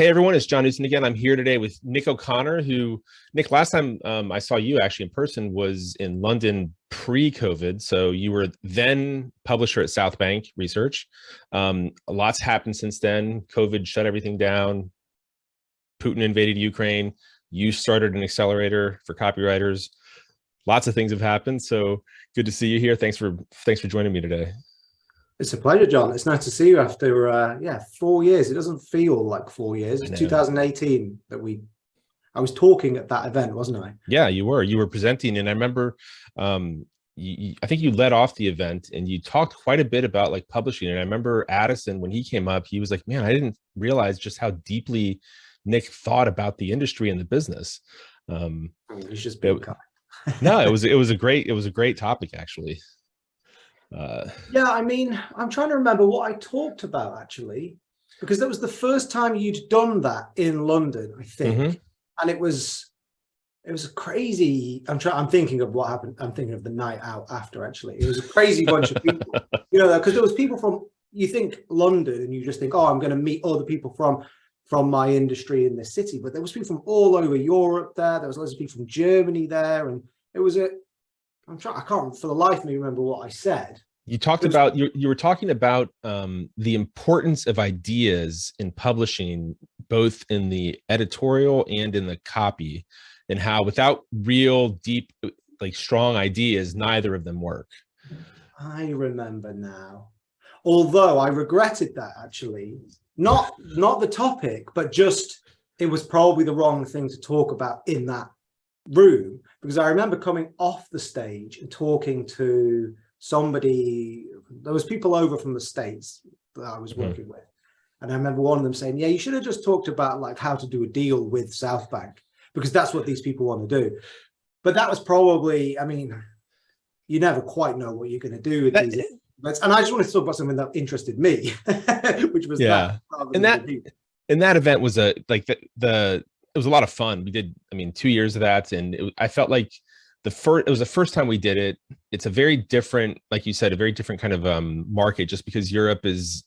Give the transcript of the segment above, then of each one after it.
Hey everyone, it's John Newson again. I'm here today with Nick O'Connor, Nick, last time I saw you actually in person was in London pre-COVID. So you were then publisher at Southbank Research. A lot's happened since then. COVID shut everything down. Putin invaded Ukraine. You started an accelerator for copywriters. Lots of things have happened. So good to see you here. Thanks for joining me today. It's a pleasure, John. It's nice to see you after 4 years. It doesn't feel like 4 years. It's 2018 that I was talking at that event, wasn't I? Yeah, you were presenting, and I remember I think you led off the event and you talked quite a bit about like publishing. And I remember Addison, when he came up, he was like, man, I didn't realize just how deeply Nick thought about the industry and the business. He's just being kind. No, it was a great topic, actually. Yeah, I mean, I'm trying to remember what I talked about actually, because that was the first time you'd done that in London, I think. And it was crazy. I'm thinking of what happened. I'm thinking of the night out after, actually. It was a crazy bunch of people, because there was people from, you think London and you just think, oh, I'm going to meet other people from my industry in this city. But there was people from all over Europe there. There was loads of people from Germany there. And it was I can't for the life of me remember what I said. You talked about, you were talking about the importance of ideas in publishing, both in the editorial and in the copy, and how without real deep, like strong ideas, neither of them work. I remember now, although I regretted that actually, not the topic, but just it was probably the wrong thing to talk about in that room, because I remember coming off the stage and talking to somebody. There was people over from the States that I was working with, and I remember one of them saying, yeah, you should have just talked about like how to do a deal with Southbank, because that's what these people want to do. But that was probably, I mean, you never quite know what you're going to do with these events. And I just wanted to talk about something that interested me, which was that. And that event was it was a lot of fun. We did, 2 years of that, and I felt like it was the first time we did it. It's a very different, like you said, a very different kind of market, just because Europe is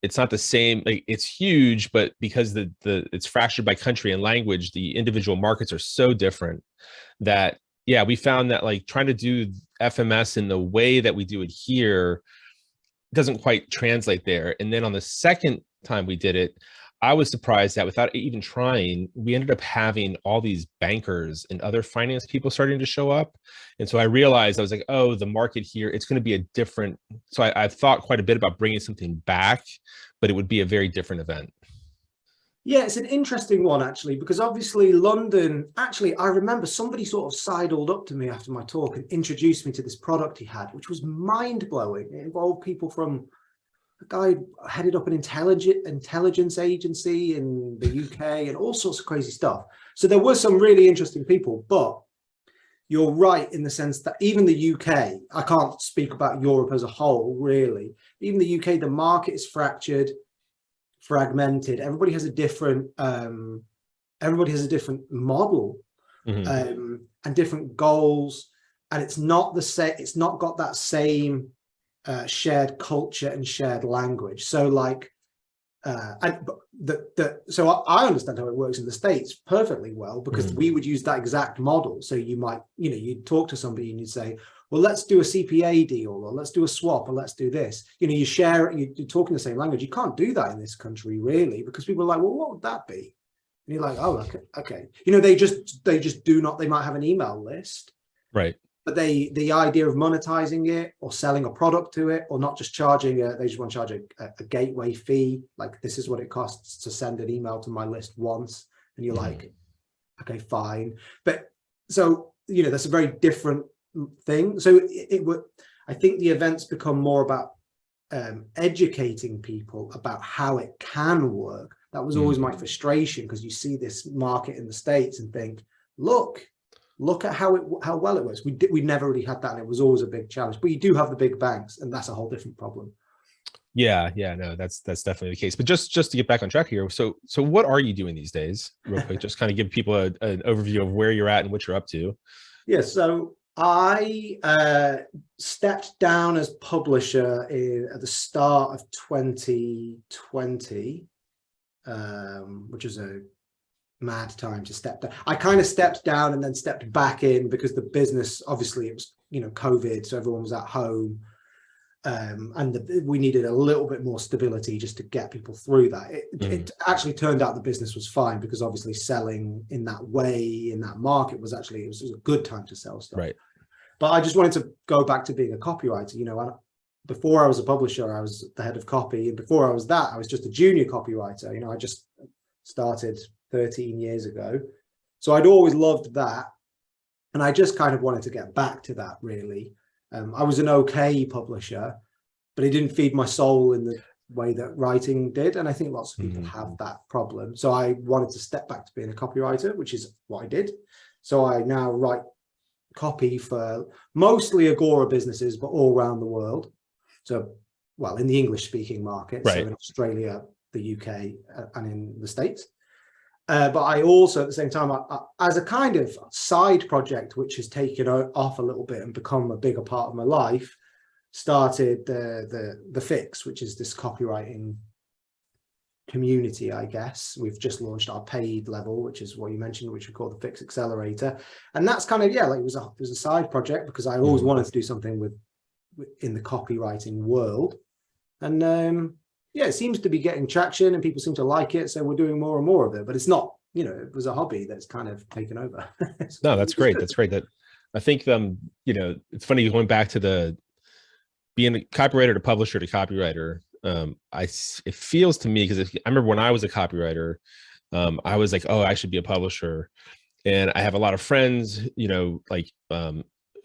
it's not the same, like it's huge, but because it's fractured by country and language, the individual markets are so different that, yeah, we found that like trying to do FMS in the way that we do it here doesn't quite translate there. And then on the second time we did it, I was surprised that without even trying, we ended up having all these bankers and other finance people starting to show up. And so I realized, I was like, oh, the market here, it's going to be a different. So I've thought quite a bit about bringing something back, but it would be a very different event. Yeah, it's an interesting one, actually, because obviously London, actually, I remember somebody sort of sidled up to me after my talk and introduced me to this product he had, which was mind blowing. It involved people from, a guy headed up an intelligence agency in the UK and all sorts of crazy stuff. So there were some really interesting people, but you're right in the sense that even the UK, I can't speak about Europe as a whole, really. Even the UK, the market is fragmented. Everybody has a different model and different goals, and it's not the same. It's not got that same shared culture and shared language. So like so I understand how it works in the States perfectly well, because we would use that exact model. So you might, you'd talk to somebody and you'd say, well, let's do a CPA deal, or let's do a swap, or let's do this. You share, you're talking the same language. You can't do that in this country, really, because people are like, well, what would that be? And you're like, oh, okay. They just do not, they might have an email list. Right. But the idea of monetizing it or selling a product to it, or not just charging they just want to charge a gateway fee. Like, this is what it costs to send an email to my list once. And you're like, okay, fine. But so, that's a very different thing. So I think the events become more about educating people about how it can work. That was always my frustration, because you see this market in the States and think, look at how well it works. We never really had that, and it was always a big challenge. But you do have the big banks, and that's a whole different problem. Yeah, no, that's definitely the case. But just to get back on track here, so what are you doing these days, real quick? Just kind of give people an overview of where you're at and what you're up to. Yeah, so I stepped down as publisher at the start of 2020. which was a mad time to step down. I kind of stepped down and then stepped back in because the business, obviously it was, you know, COVID, so everyone was at home. We needed a little bit more stability just to get people through that. It actually turned out the business was fine, because obviously selling in that way, in that market, was actually, it was a good time to sell stuff. Right. But I just wanted to go back to being a copywriter. You know, before I was a publisher, I was the head of copy. And before I was that, I was just a junior copywriter. You know, I just started 13 years ago. So I'd always loved that. And I just kind of wanted to get back to that, really. I was an okay publisher, but it didn't feed my soul in the way that writing did. And I think lots of people have that problem. So I wanted to step back to being a copywriter, which is what I did. So I now write copy for mostly Agora businesses, but all around the world. So, well, in the English speaking market, right. So in Australia, the UK, and in the States. But I also, at the same time, as a kind of side project, which has taken off a little bit and become a bigger part of my life, started the Fix, which is this copywriting community, I guess. We've just launched our paid level, which is what you mentioned, which we call the Fix Accelerator. And that's kind of, yeah, like it was a side project, because I always wanted to do something in the copywriting world. And yeah, it seems to be getting traction and people seem to like it. So we're doing more and more of it, but it's not, you know, it was a hobby that's kind of taken over. No, that's great. That's great. That I think, you know, it's funny going back to being a copywriter to publisher to copywriter. It feels to me, because I remember when I was a copywriter, I was like, oh, I should be a publisher. And I have a lot of friends, you know, like,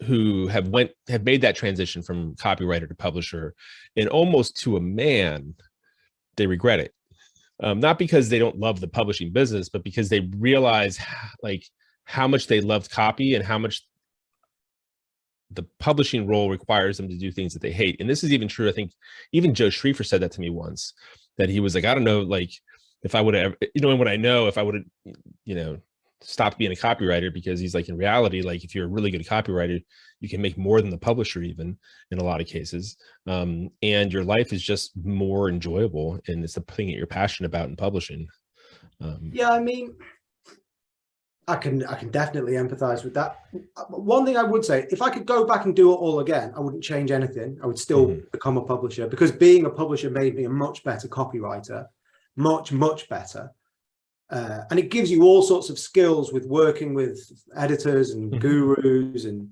who have made that transition from copywriter to publisher, and almost to a man, they regret it. Not because they don't love the publishing business, but because they realize like how much they loved copy and how much the publishing role requires them to do things that they hate. And this is even true. I think even Joe Schriefer said that to me once, that he was like, I don't know, like if I would have, you know, what I know, if I would have, you know, stopped being a copywriter, because he's like, in reality, like if you're a really good copywriter, you can make more than the publisher, even in a lot of cases. And your life is just more enjoyable. And it's the thing that you're passionate about in publishing. Yeah, I mean, I can definitely empathize with that. One thing I would say, if I could go back and do it all again, I wouldn't change anything. I would still become a publisher, because being a publisher made me a much better copywriter, much better. And it gives you all sorts of skills with working with editors and gurus, and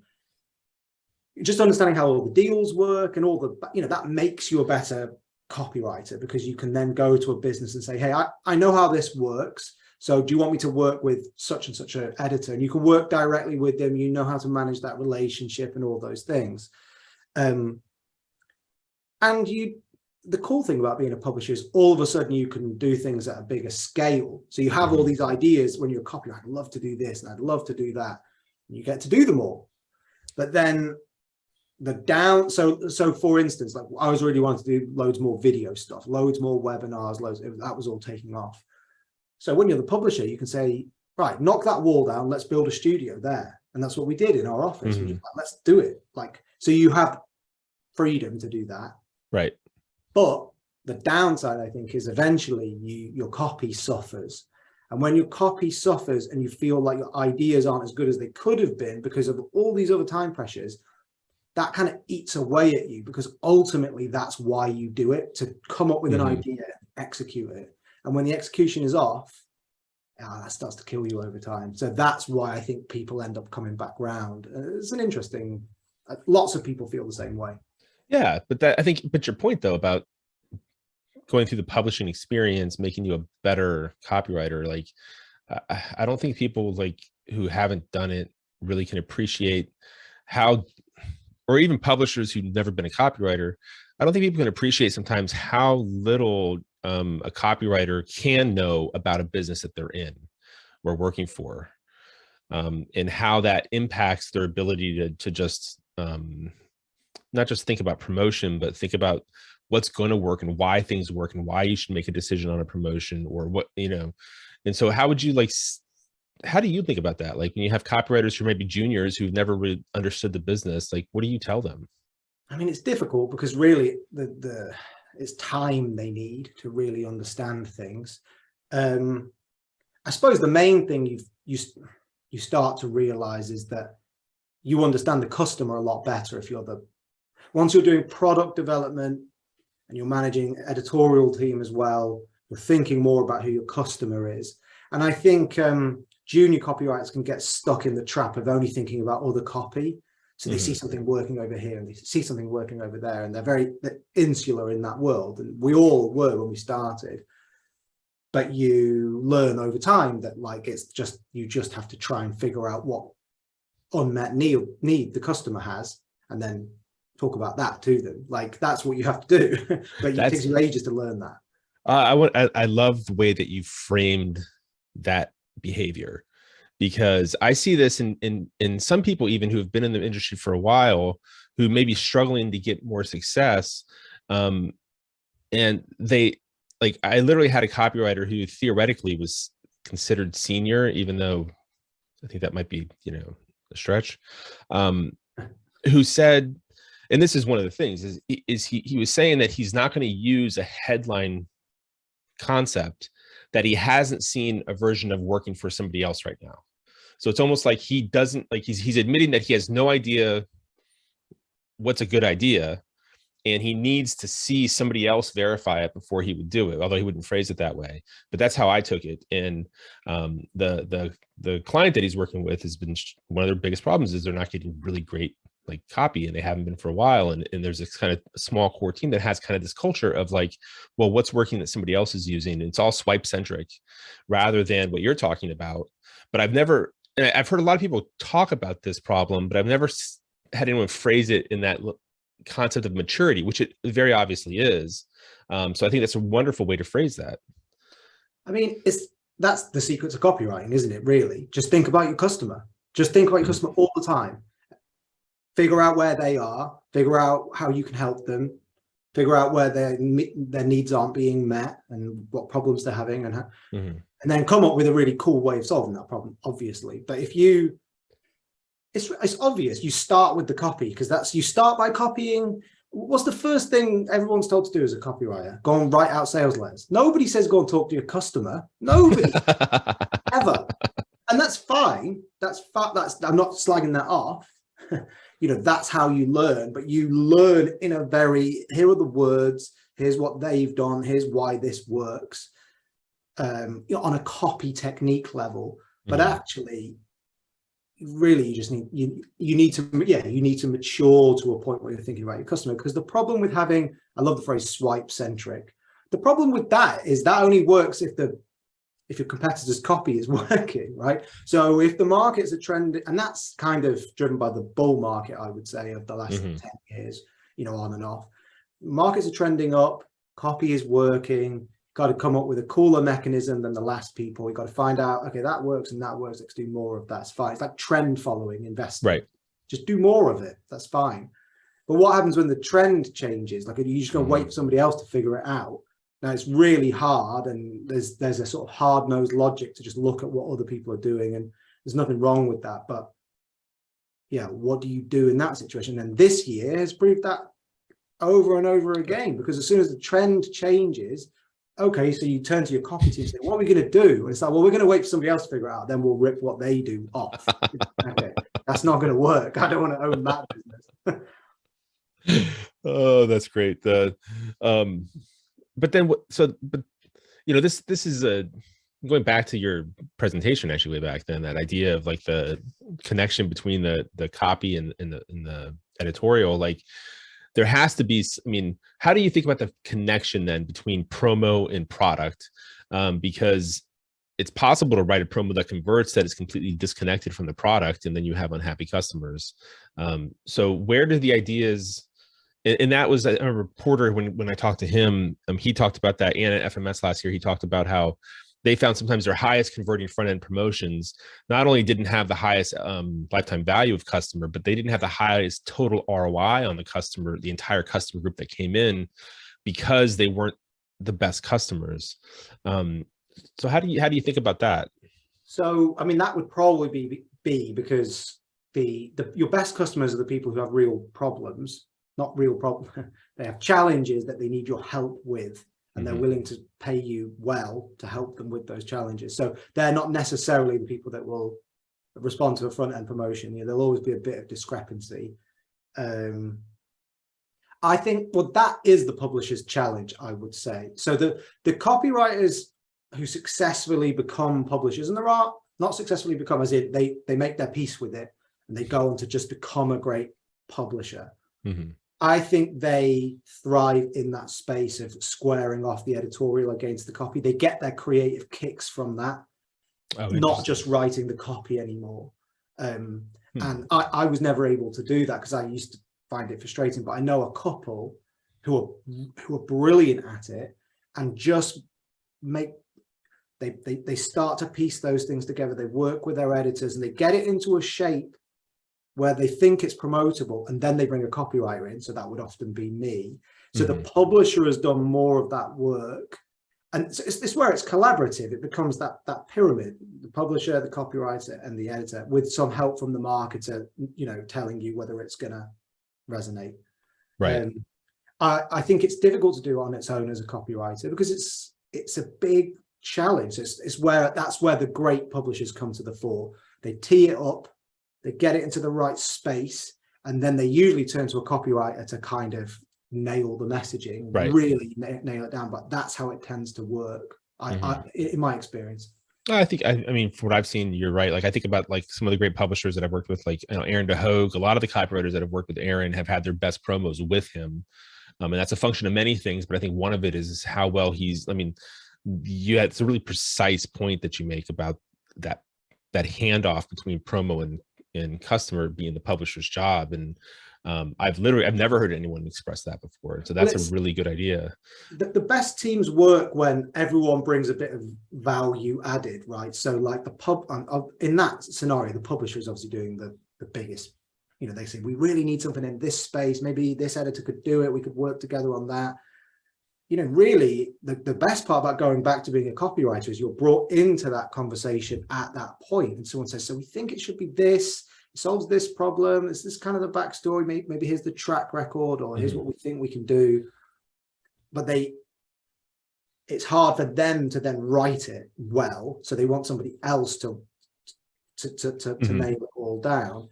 just understanding how all the deals work and all the, you know, that makes you a better copywriter, because you can then go to a business and say, hey, I know how this works. So do you want me to work with such and such an editor? And you can work directly with them. You know how to manage that relationship and all those things. And the cool thing about being a publisher is all of a sudden you can do things at a bigger scale. So you have all these ideas when you're a copywriter. I'd love to do this and I'd love to do that. And you get to do them all. But then so for instance, like I was really wanting to do loads more video stuff, loads more webinars, that was all taking off. So when you're the publisher, you can say, right, knock that wall down, let's build a studio there. And that's what we did in our office. We just like, let's do it. Like, so you have freedom to do that. Right. But the downside, I think, is eventually your copy suffers. And when your copy suffers and you feel like your ideas aren't as good as they could have been because of all these other time pressures, that kind of eats away at you, because ultimately that's why you do it, to come up with an idea, execute it. And when the execution is off, that starts to kill you over time. So that's why I think people end up coming back round. It's an interesting, lots of people feel the same way. Yeah, but your point though about going through the publishing experience, making you a better copywriter, like I don't think people like who haven't done it really can appreciate how, or even publishers who've never been a copywriter, I don't think people can appreciate sometimes how little a copywriter can know about a business that they're in or working for, and how that impacts their ability to just not just think about promotion, but think about what's going to work and why things work and why you should make a decision on a promotion, or what, you know. And so how would you how do you think about that? Like when you have copywriters who may be juniors who've never really understood the business, like what do you tell them? I mean, it's difficult because really it's time they need to really understand things. I suppose the main thing you start to realize is that you understand the customer a lot better if you're once you're doing product development and you're managing editorial team as well, you're thinking more about who your customer is. And I think junior copywriters can get stuck in the trap of only thinking about other copy. So they see something working over here and they see something working over there, and they're insular in that world. And we all were when we started. But you learn over time that like you just have to try and figure out what unmet need the customer has, and then talk about that to them. Like that's what you have to do. But it takes you ages to learn that. I love the way that you framed that behavior, because I see this in some people even who have been in the industry for a while, who may be struggling to get more success. And I literally had a copywriter who theoretically was considered senior, even though I think that might be, a stretch, who said, and this is one of the things, is he was saying that he's not going to use a headline concept that he hasn't seen a version of working for somebody else right now. So it's almost like he doesn't, like he's admitting that he has no idea what's a good idea, and he needs to see somebody else verify it before he would do it, although he wouldn't phrase it that way. But that's how I took it. And the client that he's working with has been, one of their biggest problems is they're not getting really great like copy, and they haven't been for a while. And there's this kind of small core team that has kind of this culture of like, well, what's working that somebody else is using? It's all swipe centric rather than what you're talking about. But I've heard a lot of people talk about this problem, but I've never had anyone phrase it in that concept of maturity, which it very obviously is. So I think that's a wonderful way to phrase that. I mean, that's the secret to copywriting, isn't it? Really, just think about your customer. Just think about your customer all the time. Figure out where they are, figure out how you can help them, figure out where their needs aren't being met and what problems they're having, and then come up with a really cool way of solving that problem, obviously. But if it's obvious, you start with the copy, because you start by copying. What's the first thing everyone's told to do as a copywriter? Go and write out sales letters. Nobody says go and talk to your customer. Nobody ever. And that's fine. I'm not slagging that off. That's how you learn, but you learn in a here are the words, here's what they've done, here's why this works, on a copy technique level. But actually, really, you need to mature to a point where you're thinking about your customer. Because the problem with I love the phrase swipe centric. The problem with that is that only works if your competitor's copy is working, right? So if the market's a trend, and that's kind of driven by the bull market, I would say, of the last 10 years, on and off. Markets are trending up, copy is working, got to come up with a cooler mechanism than the last people. We've got to find out, okay, that works and that works, let's do more of that. It's fine. It's like trend following investing. Right. Just do more of it. That's fine. But what happens when the trend changes? Like, are you just going to wait for somebody else to figure it out? Now, it's really hard, and there's a sort of hard-nosed logic to just look at what other people are doing, and there's nothing wrong with that. But yeah, what do you do in that situation? And this year has proved that over and over again, because as soon as the trend changes, okay, so you turn to your copy team and say, what are we going to do? And it's like, well, we're going to wait for somebody else to figure it out, then we'll rip what they do off. Okay, that's not going to work. I don't want to own that business. Oh, that's great. But then, this is going back to your presentation actually way back then, that idea of like the connection between the copy and the editorial. Like, there has to be, how do you think about the connection then between promo and product? Because it's possible to write a promo that converts that is completely disconnected from the product, and then you have unhappy customers. So where do the ideas, and that was a reporter when I talked to him, he talked about that, and at FMS last year, he talked about how they found sometimes their highest converting front-end promotions not only didn't have the highest lifetime value of customer, but they didn't have the highest total ROI on the customer, the entire customer group that came in, because they weren't the best customers. So how do you think about that? So, that would probably be because your best customers are the people who have real problems, not real problems. They have challenges that they need your help with. and they're willing to pay you well to help them with those challenges. So they're not necessarily the people that will respond to a front end promotion. You know, there'll always be a bit of discrepancy. I think, well, that is the publisher's challenge, I would say. So the copywriters who successfully become publishers, and there are not successfully become as in they make their peace with it and they go on to just become a great publisher. I think they thrive in that space of squaring off the editorial against the copy. They get their creative kicks from that, not just writing the copy anymore. And I was never able to do that because I used to find it frustrating, but I know a couple who are brilliant at it and just make, they start to piece those things together. They work with their editors and they get it into a shape where they think it's promotable, and then they bring a copywriter in. So that would often be me. So the publisher has done more of that work. And it's where it's collaborative. It becomes that pyramid, the publisher, the copywriter, and the editor, with some help from the marketer, you know, telling you whether it's going to resonate. Right. I think it's difficult to do on its own as a copywriter because it's a big challenge. That's where the great publishers come to the fore. They tee it up, they get it into the right space, and then they usually turn to a copywriter to kind of nail the messaging, really nail it down. But that's how it tends to work, in my experience. I think, I mean, from what I've seen, you're right. Like, I think about like some of the great publishers that I've worked with, like, you know, Aaron DeHogue. A lot of the copywriters that have worked with Aaron have had their best promos with him. And that's a function of many things, but I think one of it is how well I mean, it's a really precise point that you make about that handoff between promo and customer being the publisher's job. And I've never heard anyone express that before. So that's a really good idea. The best teams work when everyone brings a bit of value added, right? So like in that scenario, the publisher is obviously doing the biggest, you know, they say, we really need something in this space. Maybe this editor could do it. We could work together on that. You know, really, the best part about going back to being a copywriter is you're brought into that conversation at that point. And someone says, so we think it should be this, it solves this problem. Is this kind of the backstory? Maybe here's the track record, or here's what we think we can do. But it's hard for them to then write it well. So they want somebody else to nail it all down.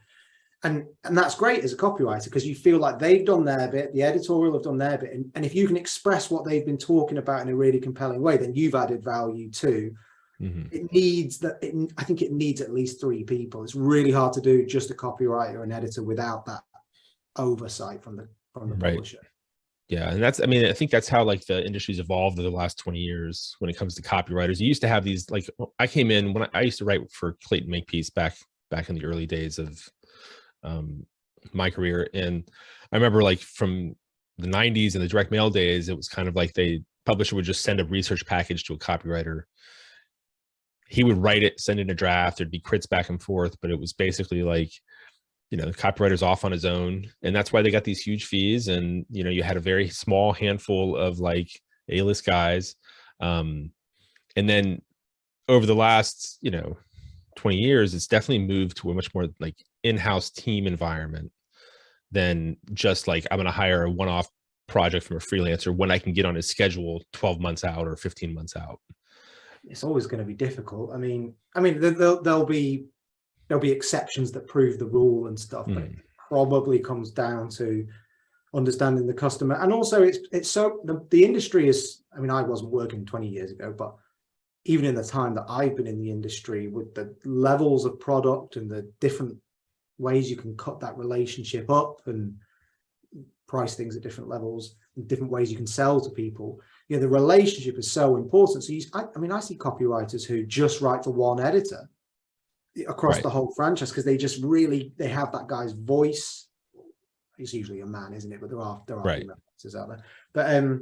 And that's great as a copywriter, because you feel like they've done their bit, the editorial have done their bit. And if you can express what they've been talking about in a really compelling way, then you've added value too. It needs I think it needs at least 3 people. It's really hard to do just a copywriter and editor without that oversight from the publisher. Yeah. And I mean, I think that's how like the industry's evolved over the last 20 years when it comes to copywriters. You used to have these, like, I came in when I used to write for Clayton Makepeace back in the early days of my career. And I remember, like, from the 90s and the direct mail days, it was kind of like publisher would just send a research package to a copywriter. He would write it, send in a draft, there'd be crits back and forth, but it was basically like, you know, the copywriter's off on his own. And that's why they got these huge fees. And, you know, you had a very small handful of like A-list guys. And then over the last, you know, 20 years, it's definitely moved to a much more like in-house team environment than just like, I'm going to hire a one-off project from a freelancer when I can get on his schedule 12 months out or 15 months out. It's always going to be difficult. I mean, there'll be exceptions that prove the rule and stuff, but it probably comes down to understanding the customer. And also it's so the industry is, I mean, I wasn't working 20 years ago, but even in the time that I've been in the industry, with the levels of product and the different ways you can cut that relationship up and price things at different levels, and different ways you can sell to people, you know, the relationship is so important. So I see copywriters who just write for one editor across the whole franchise, because they have that guy's voice. It's usually a man, isn't it? But there are female editors out there. But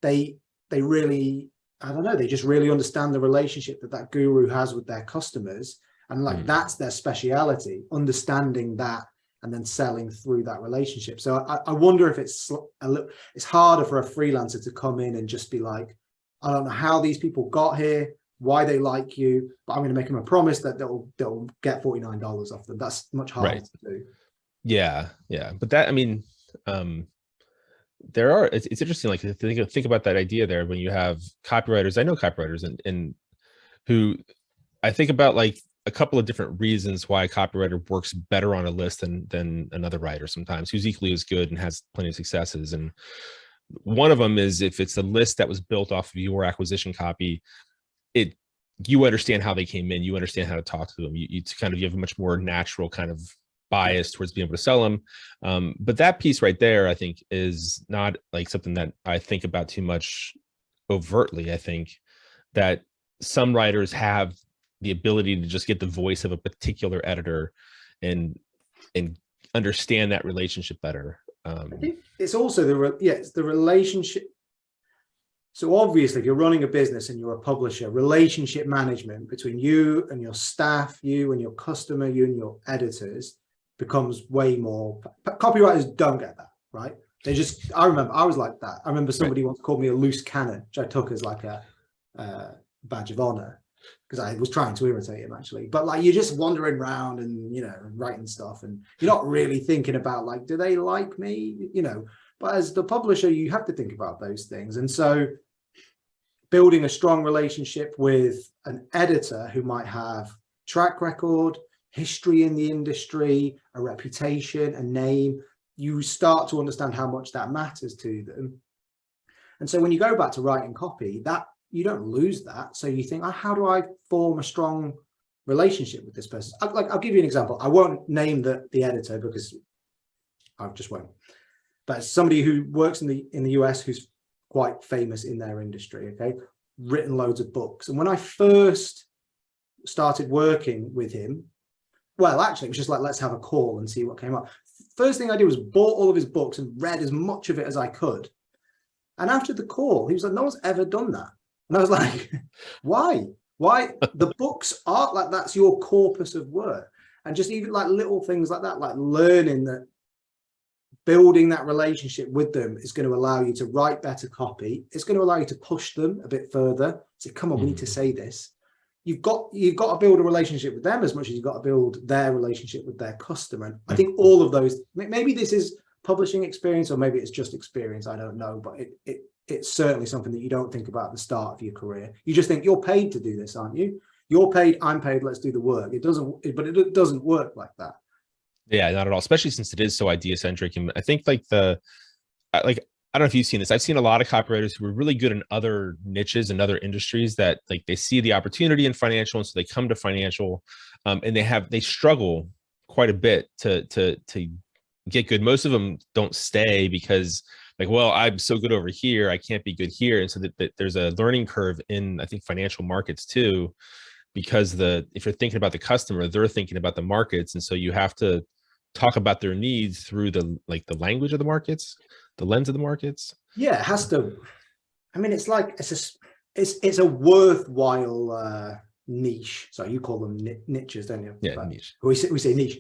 they really, I don't know, they just really understand the relationship that guru has with their customers, and like that's their speciality, understanding that and then selling through that relationship. So I wonder if it's harder for a freelancer to come in and just be like, I don't know how these people got here, why they like you, but I'm going to make them a promise that they'll get $49 off them. That's much harder to do. Yeah. But that, I mean, there are, it's interesting, like think about that idea there. When you have copywriters, I know copywriters and who, I think about like a couple of different reasons why a copywriter works better on a list than another writer sometimes, who's equally as good and has plenty of successes. And one of them is if it's a list that was built off of your acquisition copy, you understand how they came in, you understand how to talk to them, you have a much more natural kind of bias towards being able to sell them. But that piece right there, I think, is not like something that I think about too much overtly. I think that some writers have the ability to just get the voice of a particular editor and understand that relationship better. I think it's also it's the relationship. So obviously, if you're running a business and you're a publisher, relationship management between you and your staff, you and your customer, you and your editors becomes way more. Copywriters don't get that, right? They just, I remember I was like that. I remember somebody once called me a loose cannon, which I took as like a badge of honor, because I was trying to irritate him actually. But like, you're just wandering around and, you know, writing stuff, and you're not really thinking about like, do they like me? You know, but as the publisher, you have to think about those things. And so building a strong relationship with an editor who might have track record, history in the industry, a reputation, a name, you start to understand how much that matters to them. And so when you go back to writing copy, that you don't lose that. So you think, oh, how do I form a strong relationship with this person? I'll give you an example. I won't name the editor because I just won't. But somebody who works in the US who's quite famous in their industry, okay, written loads of books. And when I first started working with him, well, actually, it was just like, let's have a call and see what came up. First thing I did was bought all of his books and read as much of it as I could. And after the call, he was like, no one's ever done that. And I was like, why? Why? The books are like, that's your corpus of work. And just even like little things like that, like learning that, building that relationship with them is going to allow you to write better copy. It's going to allow you to push them a bit further. Say, come on, we need to say this. You've got to build a relationship with them as much as you've got to build their relationship with their customer. And I think all of those, maybe this is publishing experience, or maybe it's just experience, I don't know, but it's certainly something that you don't think about at the start of your career. You just think you're paid to do this, aren't you? You're paid, I'm paid, let's do the work. It doesn't work like that. Yeah, not at all, especially since it is so idea centric. And I think like I don't know if you've seen this. I've seen a lot of copywriters who are really good in other niches and other industries that like they see the opportunity in financial, and so they come to financial, and they struggle quite a bit to get good. Most of them don't stay because like, well, I'm so good over here, I can't be good here. And so that there's a learning curve in, I think, financial markets too, because if you're thinking about the customer, they're thinking about the markets, and so you have to talk about their needs through the language of the markets, the lens of the markets. Yeah, it has to. I mean, it's like it's a worthwhile niche. So you call them niches, don't you? Yeah, niche. We say niche.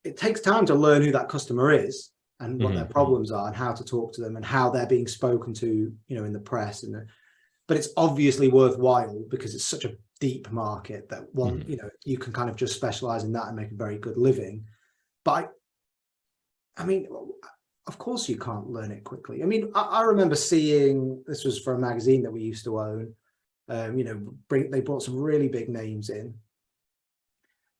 It takes time to learn who that customer is and what their problems are and how to talk to them and how they're being spoken to, you know, in the press. But it's obviously worthwhile because it's such a deep market that you know, you can kind of just specialize in that and make a very good living. But I mean, of course you can't learn it quickly. I mean, I remember seeing, this was for a magazine that we used to own, you know, they brought some really big names in.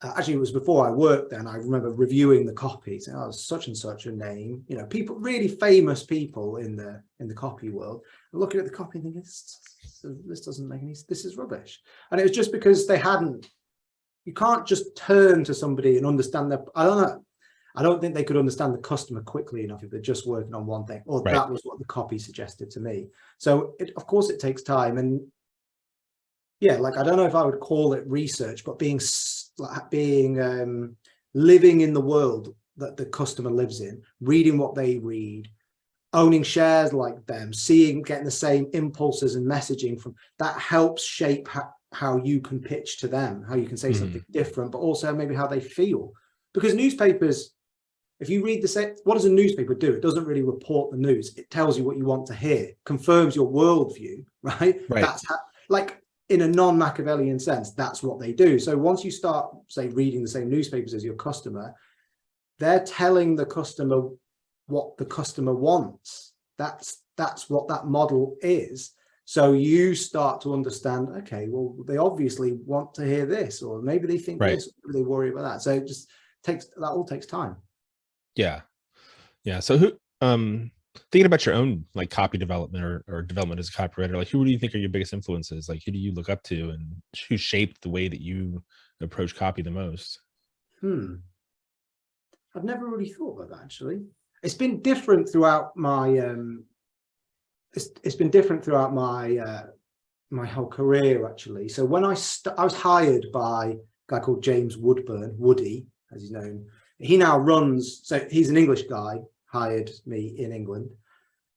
Actually, it was before I worked there, and I remember reviewing the copy, saying, oh, such and such a name, you know, people, really famous people in the copy world, and looking at the copy and thinking, this doesn't make any, this is rubbish. And it was just because you can't just turn to somebody and understand their, I don't know, I don't think they could understand the customer quickly enough if they're just working on one thing, or that was what the copy suggested to me. So of course it takes time. And yeah, like, I don't know if I would call it research, but living in the world that the customer lives in, reading what they read, owning shares like them, getting the same impulses and messaging from that helps shape how you can pitch to them, how you can say something different, but also maybe how they feel. Because newspapers, if you read the same, what does a newspaper do? It doesn't really report the news. It tells you what you want to hear, confirms your worldview, right? That's how, like, in a non-Machiavellian sense, that's what they do. So once you start, say, reading the same newspapers as your customer, they're telling the customer what the customer wants. That's what that model is. So you start to understand, okay, well, they obviously want to hear this, or maybe they think Right. this, or they worry about that. So it just all takes time. Yeah. Yeah. So who, thinking about your own like copy development or development as a copywriter, like who do you think are your biggest influences? Like who do you look up to and who shaped the way that you approach copy the most? I've never really thought about that, actually. It's been different throughout my it's been different throughout my my whole career, actually. So when I was hired by a guy called James Woodburn, Woody, as he's known. He now runs, so he's an English guy, hired me in England.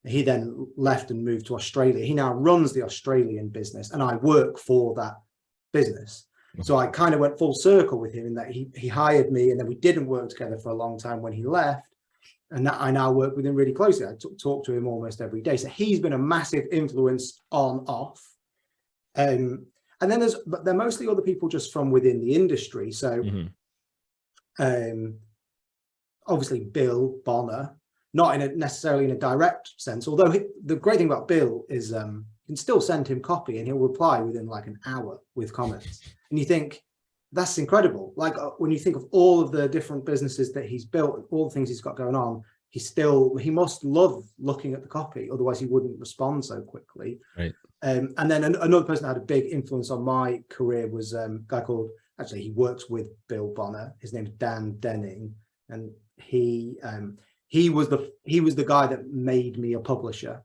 He then left and moved to Australia. He now runs the Australian business, and I work for that business. So I kind of went full circle with him in that he hired me, and then we didn't work together for a long time when he left. And that I now work with him really closely. I talk to him almost every day. So he's been a massive influence on off. And then but they're mostly other people just from within the industry. So obviously Bill Bonner, not necessarily in a direct sense, although the great thing about Bill is you can still send him copy and he'll reply within like an hour with comments. And you think, that's incredible. Like when you think of all of the different businesses that he's built, all the things he's got going on, he must love looking at the copy, otherwise he wouldn't respond so quickly. Right. And then another person that had a big influence on my career was a guy called, actually he works with Bill Bonner. His name's Dan Denning, and he was the guy that made me a publisher,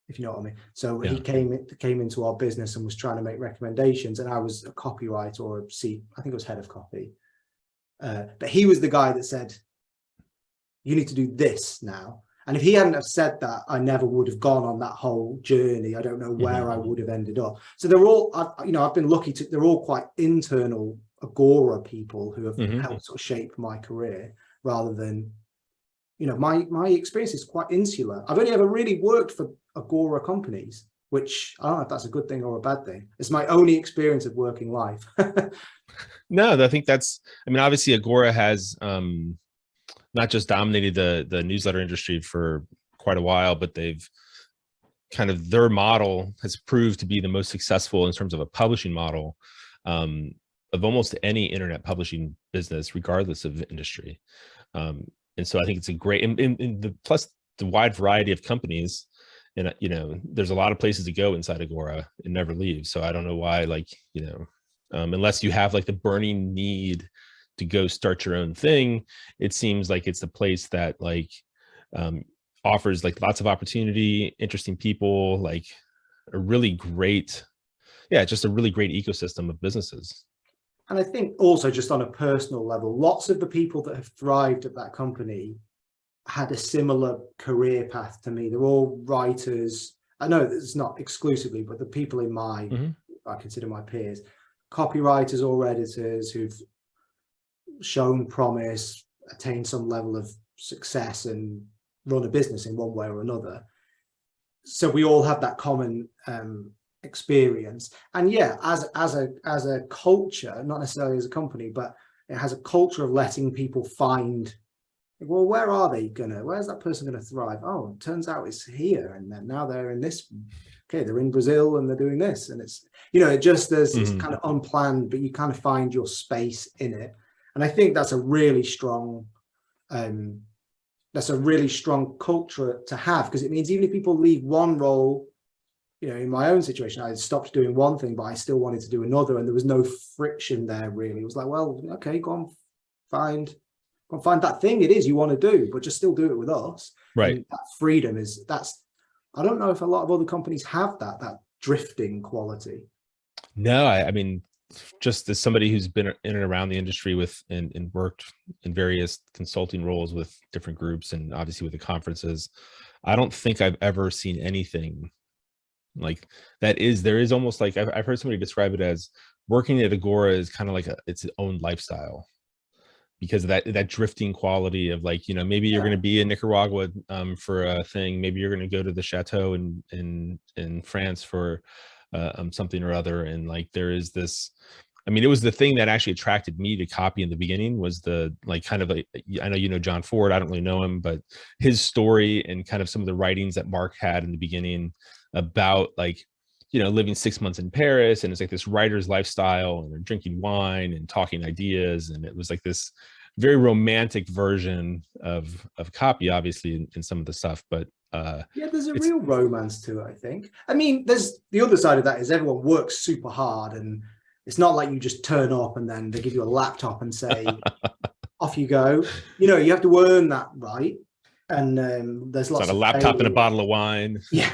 if you know what I mean. So yeah. He came into our business and was trying to make recommendations, and I was a copywriter, or I think it was head of copy. But he was the guy that said, you need to do this now. And if he hadn't have said that, I never would have gone on that whole journey. I don't know where I would have ended up. So they're all, I've been lucky they're all quite internal Agora people who have helped sort of shape my career, rather than, my experience is quite insular. I've only ever really worked for Agora companies, which I don't know if that's a good thing or a bad thing. It's my only experience of working life. No, I think obviously Agora has not just dominated the newsletter industry for quite a while, but they've their model has proved to be the most successful in terms of a publishing model of almost any internet publishing business, regardless of industry. And so I think it's a great, plus the wide variety of companies, and there's a lot of places to go inside Agora and never leave. So I don't know why, unless you have the burning need to go start your own thing, it seems like it's the place that offers lots of opportunity, interesting people, a really great, just a really great ecosystem of businesses. And I think also just on a personal level, lots of the people that have thrived at that company had a similar career path to me. They're all writers. I know it's not exclusively, but the people in I consider my peers, copywriters or editors who've shown promise, attained some level of success, and run a business in one way or another. So we all have that common experience. And as a culture, not necessarily as a company, but it has a culture of letting people find, well, where's that person gonna thrive? Oh, it turns out it's here, and then now they're in this, okay, they're in Brazil and they're doing this, and it's it's kind of unplanned, but you kind of find your space in it. And I think that's a really strong culture to have, because it means even if people leave one role, in my own situation, I stopped doing one thing, but I still wanted to do another, and there was no friction there really. It was like, well, okay, go on, find that thing it is you want to do, but just still do it with us. Right. And that freedom I don't know if a lot of other companies have that drifting quality. No, I mean, just as somebody who's been in and around the industry and worked in various consulting roles with different groups, and obviously with the conferences, I don't think I've ever seen anything like that. There is almost I've heard somebody describe it as working at Agora is kind of its own lifestyle, because of that drifting quality of maybe you're going to be in Nicaragua for a thing, maybe you're going to go to the chateau in France for something or other, and there is this I mean, it was the thing that actually attracted me to copy in the beginning, was the like kind of like, I know you know John Ford, I don't really know him, but his story and kind of some of the writings that Mark had in the beginning about like, you know, living 6 months in Paris, and it's like this writer's lifestyle, and they're drinking wine and talking ideas, and it was like this very romantic version of copy, obviously, in some of the stuff, but yeah, there's a real romance to it, I think. I mean, there's the other side of that is everyone works super hard, and it's not like you just turn up and then they give you a laptop and say, off you go. You know, you have to earn that right. And there's lots it's not of a laptop failure. and a bottle of wine. Yeah.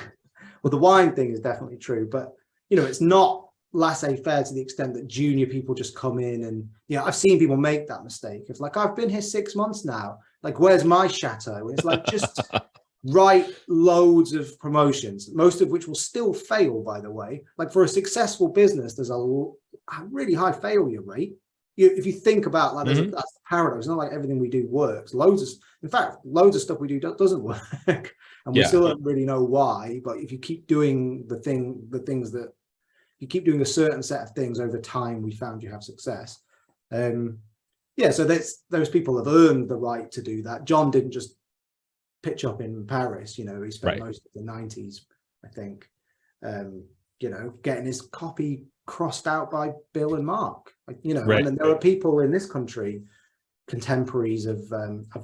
Well, the wine thing is definitely true, but you know, it's not laissez-faire to the extent that junior people just come in and, you know, I've seen people make that mistake. It's like, I've been here 6 months now. Like, where's my chateau? And it's like, just write loads of promotions, most of which will still fail, by the way. Like, for a successful business, there's a really high failure rate. If you think about like, that's the paradox. It's not like everything we do works. In fact, loads of stuff we do doesn't work, and we still don't really know why. But if you keep doing the things that you keep doing a certain set of things over time, we found you have success. Yeah, so those people have earned the right to do that. John didn't just pitch up in Paris. You know, he spent most of the 90s, I think, you know, getting his copy crossed out by Bill and Mark. Like, you know, and then there are people in this country, contemporaries of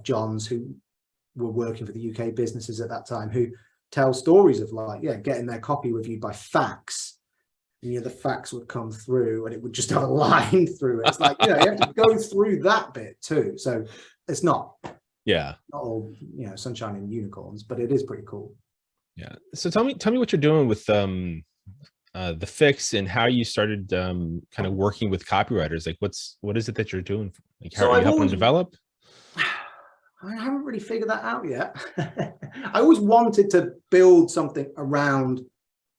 John's, who were working for the UK businesses at that time, who tell stories of like, getting their copy reviewed by fax. And, you know, the fax would come through and it would just have a line through it. It's like, you know, you have to go through that bit too. So it's not all, you know, sunshine and unicorns, but it is pretty cool. Yeah. So tell me what you're doing with the Fix, and how you started kind of working with copywriters. Like, what is it that you're doing? Like, how are you helping them develop? I haven't really figured that out yet. I always wanted to build something around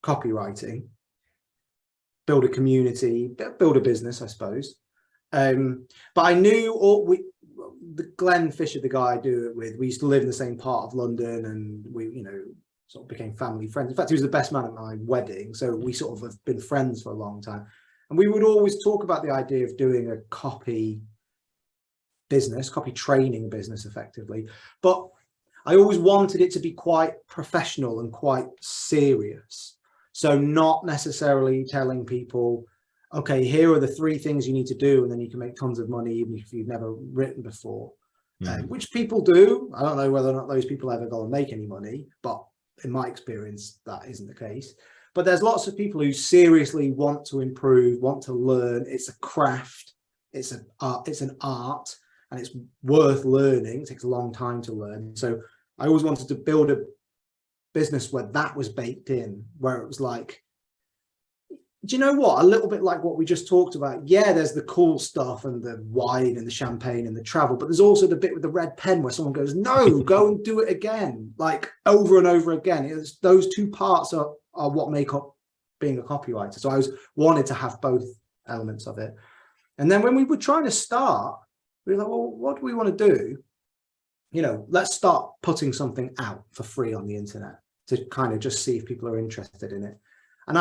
copywriting, build a community, build a business, I suppose. But I knew Glenn Fisher, the guy I do it with, we used to live in the same part of London, and we, you know, sort of became family friends. In fact, he was the best man at my wedding, so we sort of have been friends for a long time. And we would always talk about the idea of doing a copy training business, effectively. But I always wanted it to be quite professional and quite serious. So not necessarily telling people, okay, here are the 3 things you need to do, and then you can make tons of money even if you've never written before, which people do. I don't know whether or not those people ever go and make any money, but in my experience, that isn't the case. But there's lots of people who seriously want to improve, want to learn. It's a craft, it's an art, and it's worth learning. It takes a long time to learn. So I always wanted to build a business where that was baked in, where it was like, do you know what? A little bit like what we just talked about. Yeah, there's the cool stuff and the wine and the champagne and the travel, but there's also the bit with the red pen where someone goes, no, go and do it again, like over and over again. It's those 2 parts are what make up being a copywriter. So I wanted to have both elements of it. And then when we were trying to start, we were like, well, what do we want to do? You know, let's start putting something out for free on the internet to kind of just see if people are interested in it. And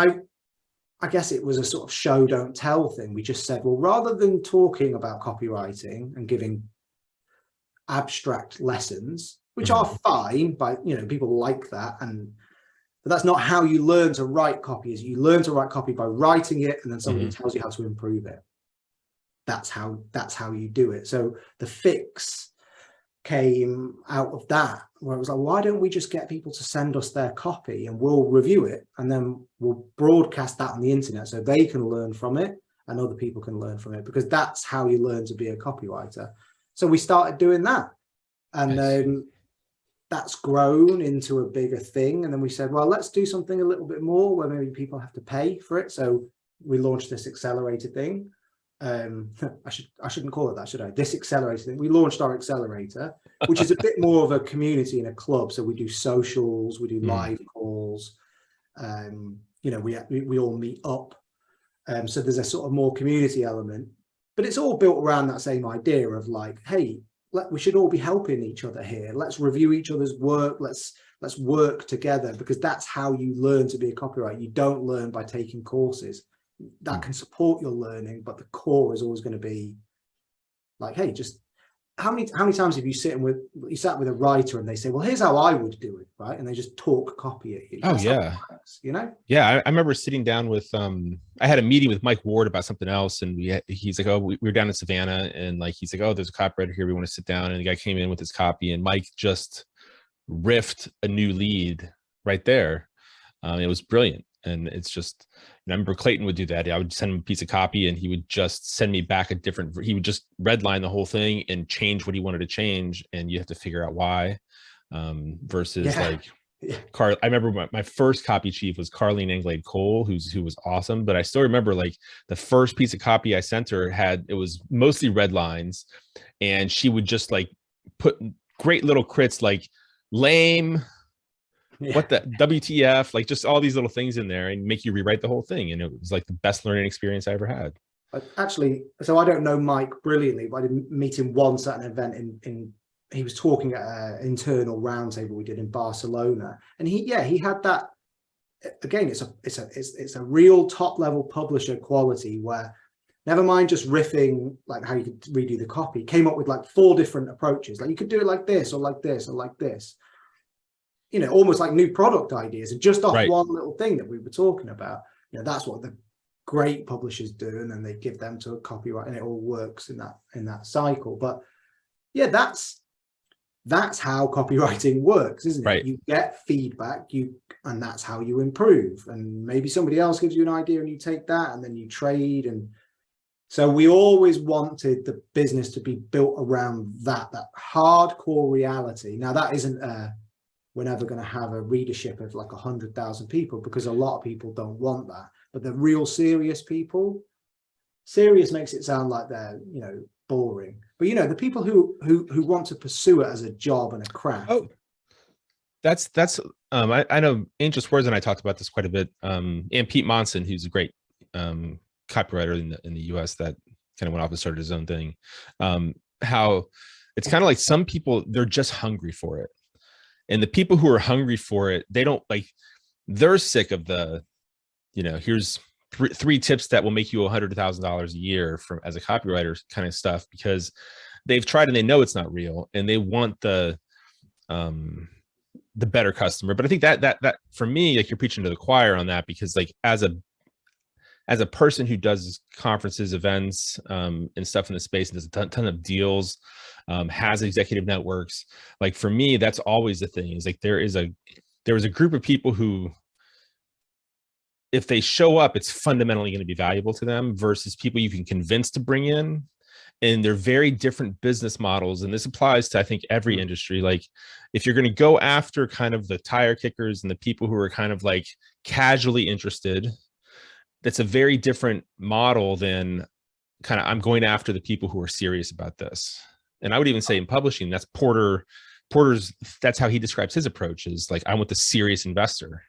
I guess it was a sort of show, don't tell thing. We just said, well, rather than talking about copywriting and giving abstract lessons, which are fine, but, you know, people like that. But that's not how you learn to write copy. Is you learn to write copy by writing it, and then somebody tells you how to improve it. That's how you do it. So the Fix came out of that, where it was like, why don't we just get people to send us their copy and we'll review it, and then we'll broadcast that on the internet so they can learn from it and other people can learn from it, because that's how you learn to be a copywriter. So we started doing that, and that's grown into a bigger thing. And then we said, well, let's do something a little bit more where maybe people have to pay for it. So we launched this accelerator thing. I shouldn't call it that, should I? This accelerator thing. We launched our accelerator, which is a bit more of a community and a club. So we do socials, we do live calls. You know, we all meet up. So there's a sort of more community element, but it's all built around that same idea of like, hey, we should all be helping each other here. Let's review each other's work. Let's work together, because that's how you learn to be a copywriter. You don't learn by taking courses. that can support your learning, but the core is always going to be like, hey, just how many times have you sat with a writer and they say, well, here's how I would do it, right? And they just talk copy at you. Oh That's how yeah. it works, you know? Yeah, I remember sitting down with I had a meeting with Mike Ward about something else, and he's like, oh, we were down in Savannah, and like he's like, oh, there's a copywriter here, we want to sit down, and the guy came in with his copy, and Mike just riffed a new lead right there. It was brilliant. And it's just, I remember Clayton would do that. I would send him a piece of copy and he would just send me back he would just redline the whole thing and change what he wanted to change. And you have to figure out why, versus like I remember my first copy chief was Carleen Anglade Cole, who was awesome. But I still remember like the first piece of copy I sent her it was mostly red lines, and she would just like put great little crits like lame, what the WTF, like just all these little things in there and make you rewrite the whole thing. And it was like the best learning experience I ever had. Actually, so I don't know Mike brilliantly, but I did meet him once at an event he was talking at an internal roundtable we did in Barcelona. And he had that, again, it's a real top level publisher quality where, never mind just riffing, like how you could redo the copy, came up with like 4 different approaches. Like you could do it like this, or like this, or like this. You know, almost like new product ideas, and just off one little thing that we were talking about. You know, that's what the great publishers do, and then they give them to a copyright, and it all works in that cycle. But yeah, that's how copywriting works, isn't it? Right. You get feedback, and that's how you improve. And maybe somebody else gives you an idea, and you take that, and then you trade. And so we always wanted the business to be built around that hardcore reality. Now that isn't we're never going to have a readership of like 100,000 people, because a lot of people don't want that. But the real serious people, serious makes it sound like they're, you know, boring. But you know, the people who want to pursue it as a job and a craft. Oh, that's I know Angel Swears and I talked about this quite a bit. And Pete Monson, who's a great copywriter in the US that kind of went off and started his own thing. How it's kind of like some people, they're just hungry for it. And the people who are hungry for it, they're sick of the, you know, here's three tips that will make you $100,000 a year as a copywriter kind of stuff, because they've tried and they know it's not real, and they want the better customer. But I think that for me, like, you're preaching to the choir on that, because like as a person who does conferences, events, and stuff in the space, and does a ton of deals, has executive networks. Like for me, that's always the thing, is like there was a group of people who, if they show up, it's fundamentally going to be valuable to them, versus people you can convince to bring in. And they're very different business models. And this applies to, I think, every industry. Like if you're going to go after kind of the tire kickers and the people who are kind of like casually interested, that's a very different model than kind of, I'm going after the people who are serious about this. And I would even say in publishing, that's Porter's, that's how he describes his approach, is like, I want the serious investor.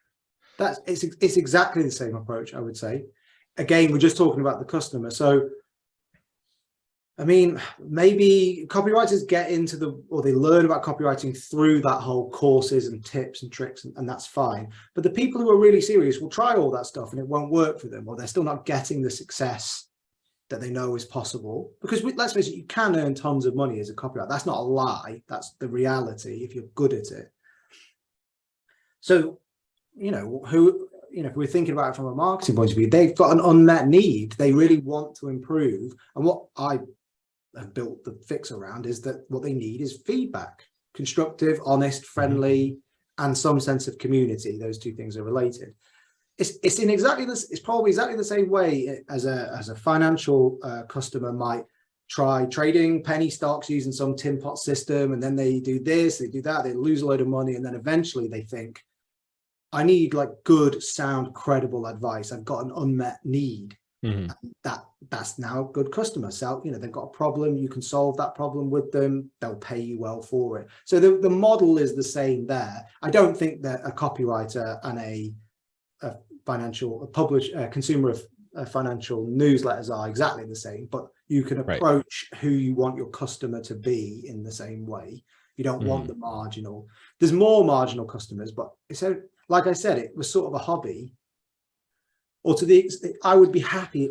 It's exactly the same approach, I would say. Again, we're just talking about the customer. So, I mean, maybe copywriters get into or they learn about copywriting through that whole courses and tips and tricks, and that's fine. But the people who are really serious will try all that stuff and it won't work for them, or they're still not getting the success that they know is possible. Because let's face it, you can earn tons of money as a copywriter. That's not a lie. That's the reality if you're good at it. So, you know, if we're thinking about it from a marketing point of view, they've got an unmet need. They really want to improve. And what I have built the Fix around is that what they need is feedback, constructive, honest, friendly, and some sense of community. Those two things are related. It's in exactly this. It's probably exactly the same way as a financial customer might try trading penny stocks using some tin pot system, and then they do this, they do that, they lose a load of money, and then eventually they think, I need like good, sound, credible advice. I've got an unmet need. That's now a good customer. So, you know, they've got a problem, you can solve that problem with them, they'll pay you well for it. So the model is the same there. I don't think that a copywriter and a consumer of financial newsletters are exactly the same, but you can approach who you want your customer to be in the same way. You don't want the marginal. There's more marginal customers, but it's like I said, it was sort of a hobby. or to the, I would be happy.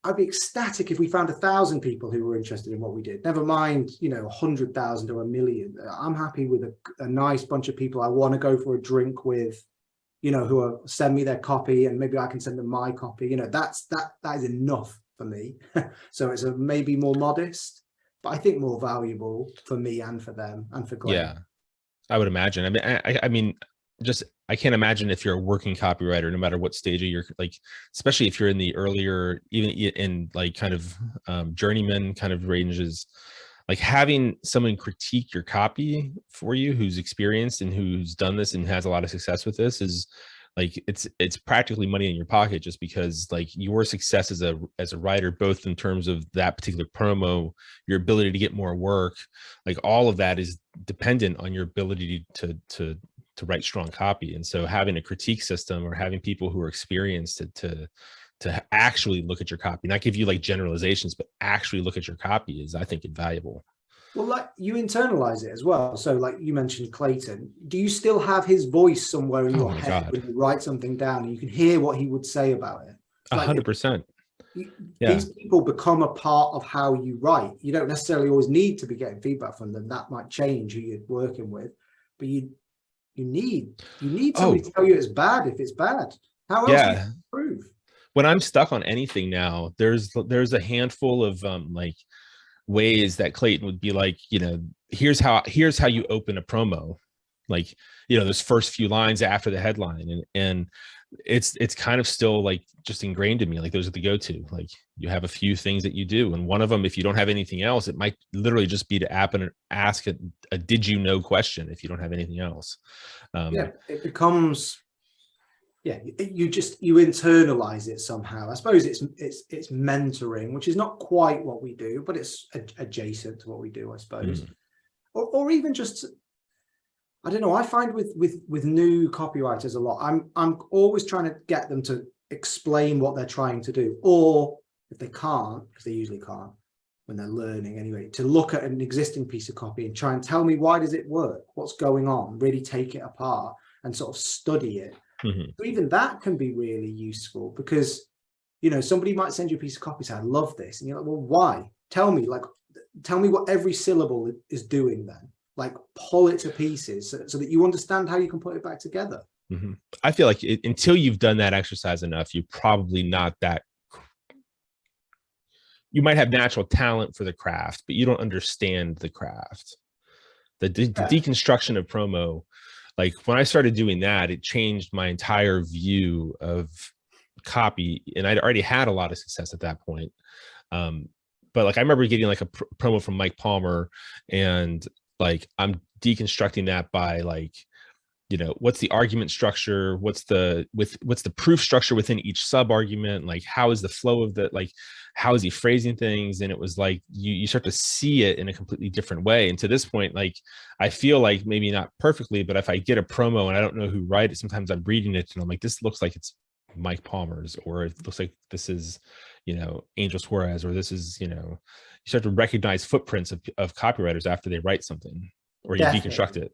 I'd be ecstatic if we found 1,000 people who were interested in what we did. Never mind, 100,000 or 1,000,000. I'm happy with a nice bunch of people I want to go for a drink with, who are send me their copy, and maybe I can send them my copy. That is enough for me. So it's maybe more modest, but I think more valuable for me and for them and for Glenn. Yeah, I would imagine. I mean, I can't imagine if you're a working copywriter, no matter what stage of your, like, especially if you're in the earlier, even in like kind of journeyman kind of ranges, like having someone critique your copy for you who's experienced and who's done this and has a lot of success with this is like, it's practically money in your pocket, just because like your success as a writer, both in terms of that particular promo, your ability to get more work, like all of that is dependent on your ability to write strong copy. And so having a critique system, or having people who are experienced to actually look at your copy, not give you like generalizations, but actually look at your copy, is, I think, invaluable. Well, like, you internalize it as well. So like you mentioned Clayton, do you still have his voice somewhere in your head when you write something down and you can hear what he would say about it? 100%. These people become a part of how you write. You don't necessarily always need to be getting feedback from them. That might change who you're working with, but you need somebody to tell you it's bad if it's bad. How else do you improve? When I'm stuck on anything now, there's a handful of like ways that Clayton would be like, here's how you open a promo, like, those first few lines after the headline, and it's kind of still like just ingrained in me. Like, those are the go-to. Like, you have a few things that you do, and one of them, if you don't have anything else, it might literally just be to ask a did you know question if you don't have anything else. It becomes, you internalize it somehow. I suppose it's mentoring, which is not quite what we do, but it's adjacent to what we do, I suppose. Or even just, I don't know, I find with new copywriters a lot, I'm always trying to get them to explain what they're trying to do, or if they can't, because they usually can't when they're learning anyway, to look at an existing piece of copy and try and tell me, why does it work, what's going on, really take it apart and sort of study it. So even that can be really useful, because somebody might send you a piece of copy and say, I love this, and you're like, well, why? Tell me what every syllable is doing then. Like, pull it to pieces so that you understand how you can put it back together. I feel like until you've done that exercise enough, you're probably not that. You might have natural talent for the craft, but you don't understand the craft. The deconstruction of promo, like when I started doing that, it changed my entire view of copy, and I'd already had a lot of success at that point. But like, I remember getting like a promo from Mike Palmer, and like, I'm deconstructing that by like, what's the argument structure? What's the proof structure within each sub argument? Like, how is the flow of the, like, how is he phrasing things? And it was like, you start to see it in a completely different way. And to this point, like, I feel like, maybe not perfectly, but if I get a promo and I don't know who wrote it, sometimes I'm reading it and I'm like, this looks like it's Mike Palmer's, or it looks like this is, Angel Suarez, or this is, you start to recognize footprints of copywriters after they write something, or you deconstruct it.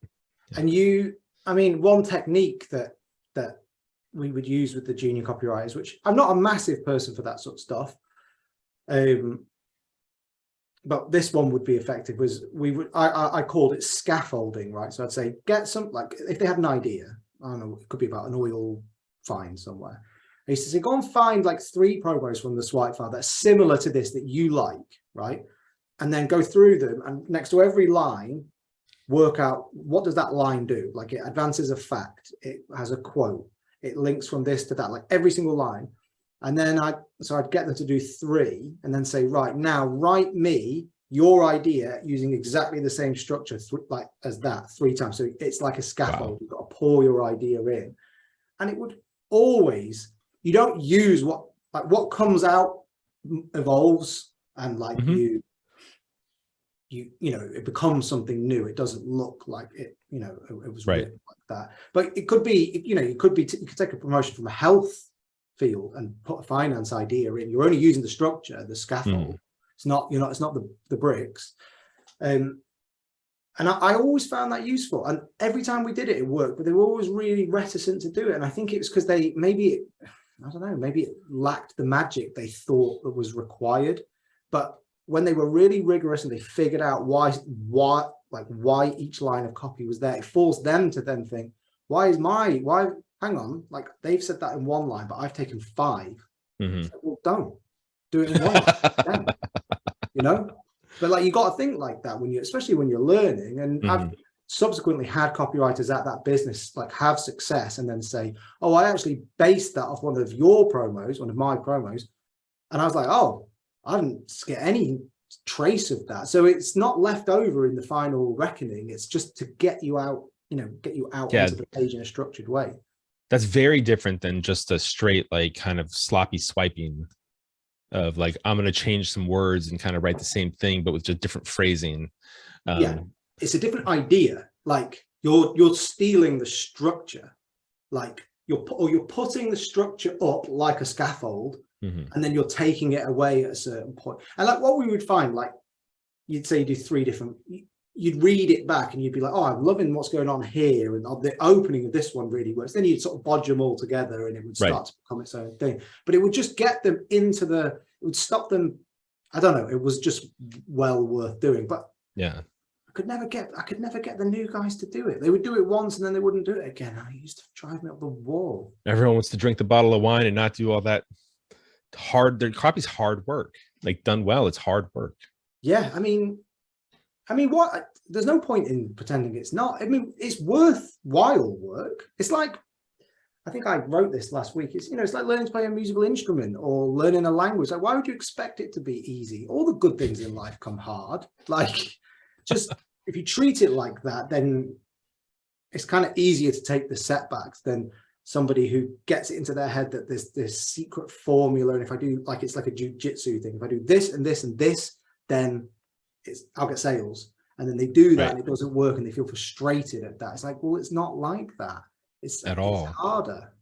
And one technique that we would use with the junior copywriters, which I'm not a massive person for that sort of stuff, but this one would be effective, was I called it scaffolding, right? So I'd say, get some, like, if they had an idea, I don't know, it could be about an oil find somewhere. I used to say, go and find like 3 promos from the swipe file that's similar to this that you like, right? And then go through them, and next to every line, work out, what does that line do? Like, it advances a fact, it has a quote, it links from this to that, like every single line. And then I'd get them to do 3, and then say, right, now write me your idea using exactly the same structure like as that 3 times. So it's like a scaffold. Wow. You've got to pour your idea in, and it would always, you don't use what comes out evolves, and like it becomes something new. It doesn't look like it was written like that. But it could be, you could take a promotion from a health field and put a finance idea in. You're only using the structure, the scaffold. It's not the bricks. And I always found that useful, and every time we did it, it worked, but they were always really reticent to do it. And I think it was because I don't know, maybe it lacked the magic they thought that was required. But when they were really rigorous and they figured out why each line of copy was there, it forced them to then think, hang on, like they've said that in one line, but I've taken 5. Mm-hmm. Like, well, don't do it in one line, you know? But like, you got to think like that especially when you're learning. And Mm-hmm. I've subsequently had copywriters at that business like have success and then say, oh, I actually based that off one of my promos. And I was like, oh, I didn't get any trace of that. So it's not left over in the final reckoning. It's just to get you out, onto the page in a structured way. That's very different than just a straight, like kind of sloppy swiping of like, I'm going to change some words and kind of write the same thing, but with just different phrasing. Yeah, it's a different idea. Like you're stealing the structure, like you're putting the structure up like a scaffold, mm-hmm. and then you're taking it away at a certain point. And like what we would find, like you'd say you do 3 different, you'd read it back and you'd be like, oh, I'm loving what's going on here. And the opening of this one really works. Then you'd sort of bodge them all together and it would start to become its own thing. But it would just get them it would stop them. I don't know. It was just well worth doing. But yeah, I could never get the new guys to do it. They would do it once and then they wouldn't do it again. I used to drive me up the wall. Everyone wants to drink the bottle of wine and not do all that their copy's hard work. Like done well, it's hard work. Yeah, I mean, what? There's no point in pretending it's not. I mean, it's worthwhile work. It's like, I think I wrote this last week. It's it's like learning to play a musical instrument or learning a language. Like, why would you expect it to be easy? All the good things in life come hard. Like, just if you treat it like that, then it's kind of easier to take the setbacks than somebody who gets it into their head that there's this secret formula. And if I do, like, it's like a jujitsu thing. If I do this and this and this, then I'll get sales. And then they do that and it doesn't work and they feel frustrated at that. It's like, well, it's not like that. It's harder.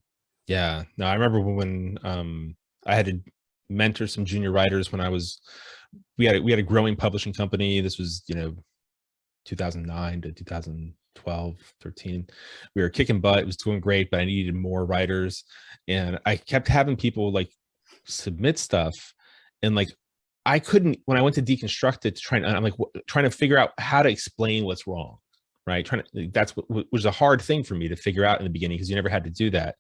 Yeah. No, I remember when I had to mentor some junior writers when we had a growing publishing company. This was 2009 to 2012, 13. We were kicking butt. It was doing great, but I needed more writers. And I kept having people like submit stuff. And like, I couldn't, when I went to deconstruct it, trying to figure out how to explain what's wrong, right? That's what was a hard thing for me to figure out in the beginning, because you never had to do that.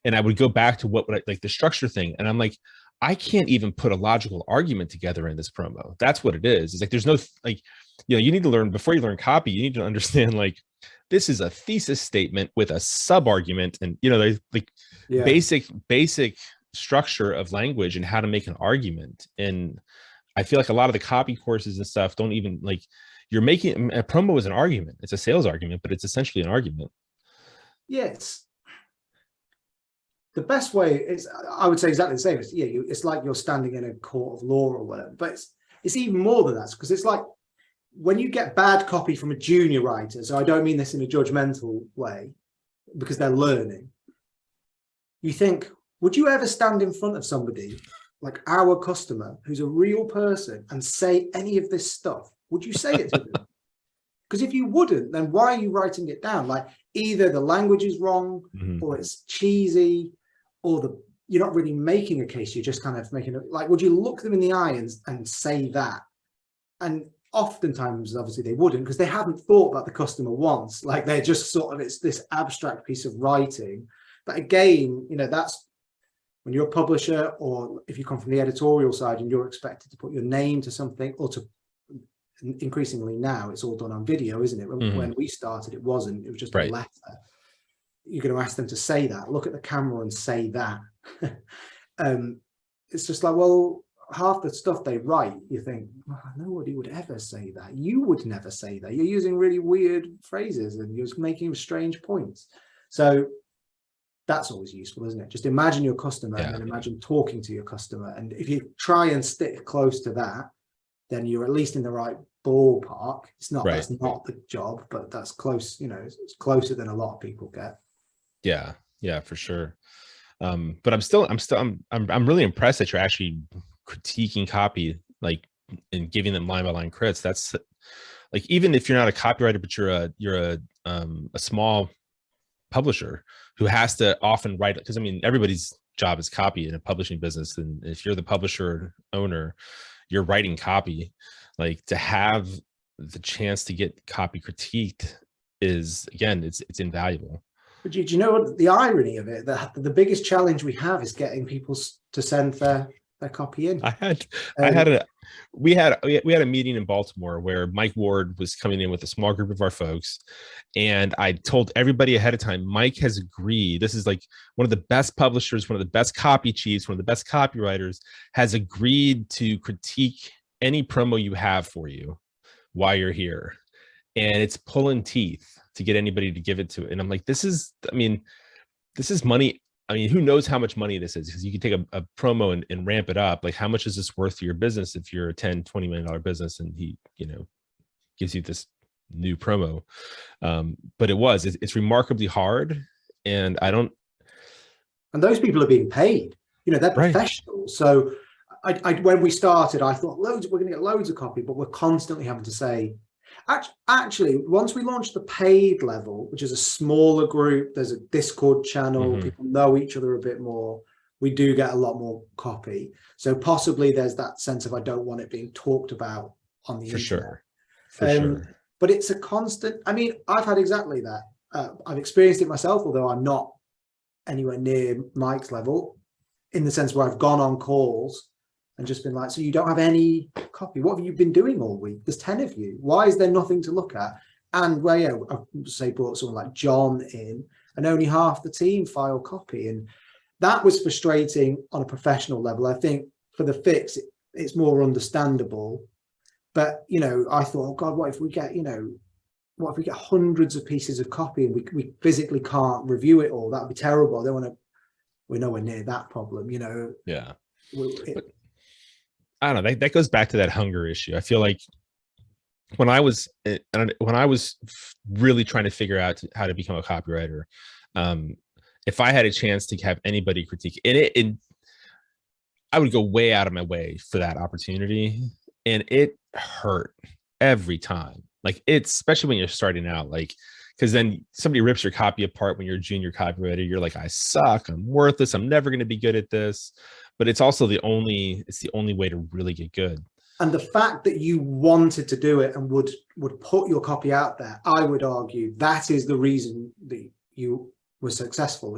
And I would go back to like the structure thing. And I'm like, I can't even put a logical argument together in this promo. That's what it is. It's like, there's no, like, you need to learn, before you learn copy, you need to understand, like, this is a thesis statement with a sub argument, and basic structure of language and how to make an argument. And I feel like a lot of the copy courses and stuff don't even, like, you're making a promo is an argument. It's a sales argument, but it's essentially an argument. Yes. The best way is, I would say exactly the same. It's like you're standing in a court of law or whatever, but it's even more than that, because it's like when you get bad copy from a junior writer, so I don't mean this in a judgmental way, because they're learning, you think, would you ever stand in front of somebody like our customer who's a real person and say any of this stuff? Would you say it to them? Because if you wouldn't, then why are you writing it down? Like, either the language is wrong, or it's cheesy, or you're not really making a case. You're just kind of making it, like, would you look them in the eye and say that? And oftentimes, obviously, they wouldn't, because they haven't thought about the customer once. Like, they're just sort of, it's this abstract piece of writing. But again, that's when you're a publisher, or if you come from the editorial side and you're expected to put your name to something, or to, increasingly now, it's all done on video, isn't it? When we started, it wasn't. It was just a letter. You're going to ask them to say that, look at the camera and say that. It's just like, well, half the stuff they write, you think, oh, nobody would ever say that. You would never say that. You're using really weird phrases and you're making strange points. So that's always useful, isn't it? Just imagine your customer and imagine talking to your customer. And if you try and stick close to that, then you're at least in the right ballpark. It's not, that's not the job, but that's close. It's closer than a lot of people get. Yeah, for sure. But I'm really impressed that you're actually critiquing copy, like, and giving them line by line crits. That's like, even if you're not a copywriter, but you're a small publisher who has to often write, because I mean, everybody's job is copy in a publishing business. And if you're the publisher owner, you're writing copy. Like, to have the chance to get copy critiqued is, again, it's invaluable. But do you know what the irony of it? That the biggest challenge we have is getting people to send their copy in. We had a meeting in Baltimore where Mike Ward was coming in with a small group of our folks, and I told everybody ahead of time, Mike has agreed. This is like one of the best publishers, one of the best copy chiefs, one of the best copywriters, has agreed to critique any promo you have for you while you're here, and it's pulling teeth to get anybody to give it to it. And I'm like, this is money. I mean, who knows how much money this is? Because you can take a promo and ramp it up. Like, how much is this worth to your business if you're a $10-20 million business and he, gives you this new promo? But it's remarkably hard. And and those people are being paid, they're professionals. Right. So when we started, I thought we're going to get loads of copy, but we're constantly having to say, actually, once we launched the paid level, which is a smaller group, there's a Discord channel, people know each other a bit more, we do get a lot more copy. So possibly there's that sense of, I don't want it being talked about on the internet. For sure. But it's a constant. I mean, I've had exactly that. I've experienced it myself, although I'm not anywhere near Mike's level, in the sense where I've gone on calls and just been like, so you don't have any copy? What have you been doing all week? There's 10 of you. Why is there nothing to look at? And where, I've say brought someone like John in, and only half the team file copy. And that was frustrating on a professional level. I think for the Fix, it's more understandable. But, I thought, oh God, what if we get, hundreds of pieces of copy and we physically can't review it all? That would be terrible. I don't want to, we're nowhere near that problem, Yeah. I don't know. That goes back to that hunger issue. I feel like when I was really trying to figure out how to become a copywriter, if I had a chance to have anybody critique and I would go way out of my way for that opportunity, and it hurt every time. Like, it's especially when you're starting out, like, because then somebody rips your copy apart when you're a junior copywriter. You're like, I suck. I'm worthless. I'm never going to be good at this. But it's also the only way to really get good. And the fact that you wanted to do it and would put your copy out there, I would argue that is the reason that you were successful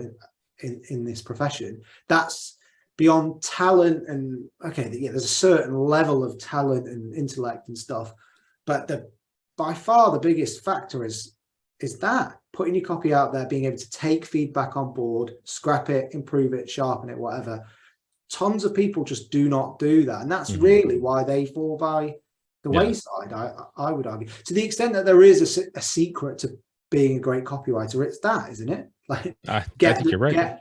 in this profession. That's beyond talent. And okay, there's a certain level of talent and intellect and stuff, but by far the biggest factor is that putting your copy out there, being able to take feedback on board, scrap it, improve it, sharpen it, whatever. Tons of people just do not do that, and that's really why they fall by the wayside. I would argue, to the extent that there is a secret to being a great copywriter, it's that, isn't it? Like, I think you're right.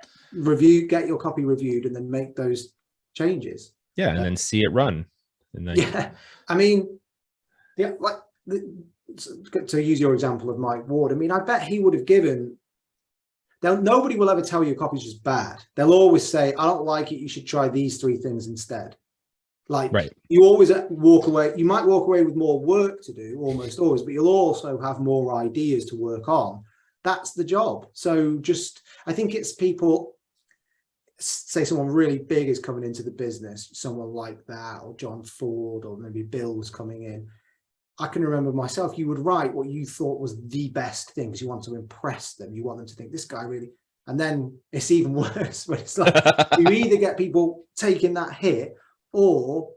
Get your copy reviewed, and then make those changes. Yeah, and then see it run. And then I mean, like to use your example of Mike Ward. I mean, I bet he would have given. Nobody will ever tell you a copy's just bad. They'll always say, I don't like it, you should try these 3 things instead. Like, you always walk away. You might walk away with more work to do, almost always, but you'll also have more ideas to work on. That's the job. So I think it's people, say someone really big is coming into the business, someone like that, or John Ford, or maybe Bill's coming in. I can remember myself, you would write what you thought was the best thing because you want to impress them. You want them to think, this guy really, and then it's even worse when it's like, you either get people taking that hit, or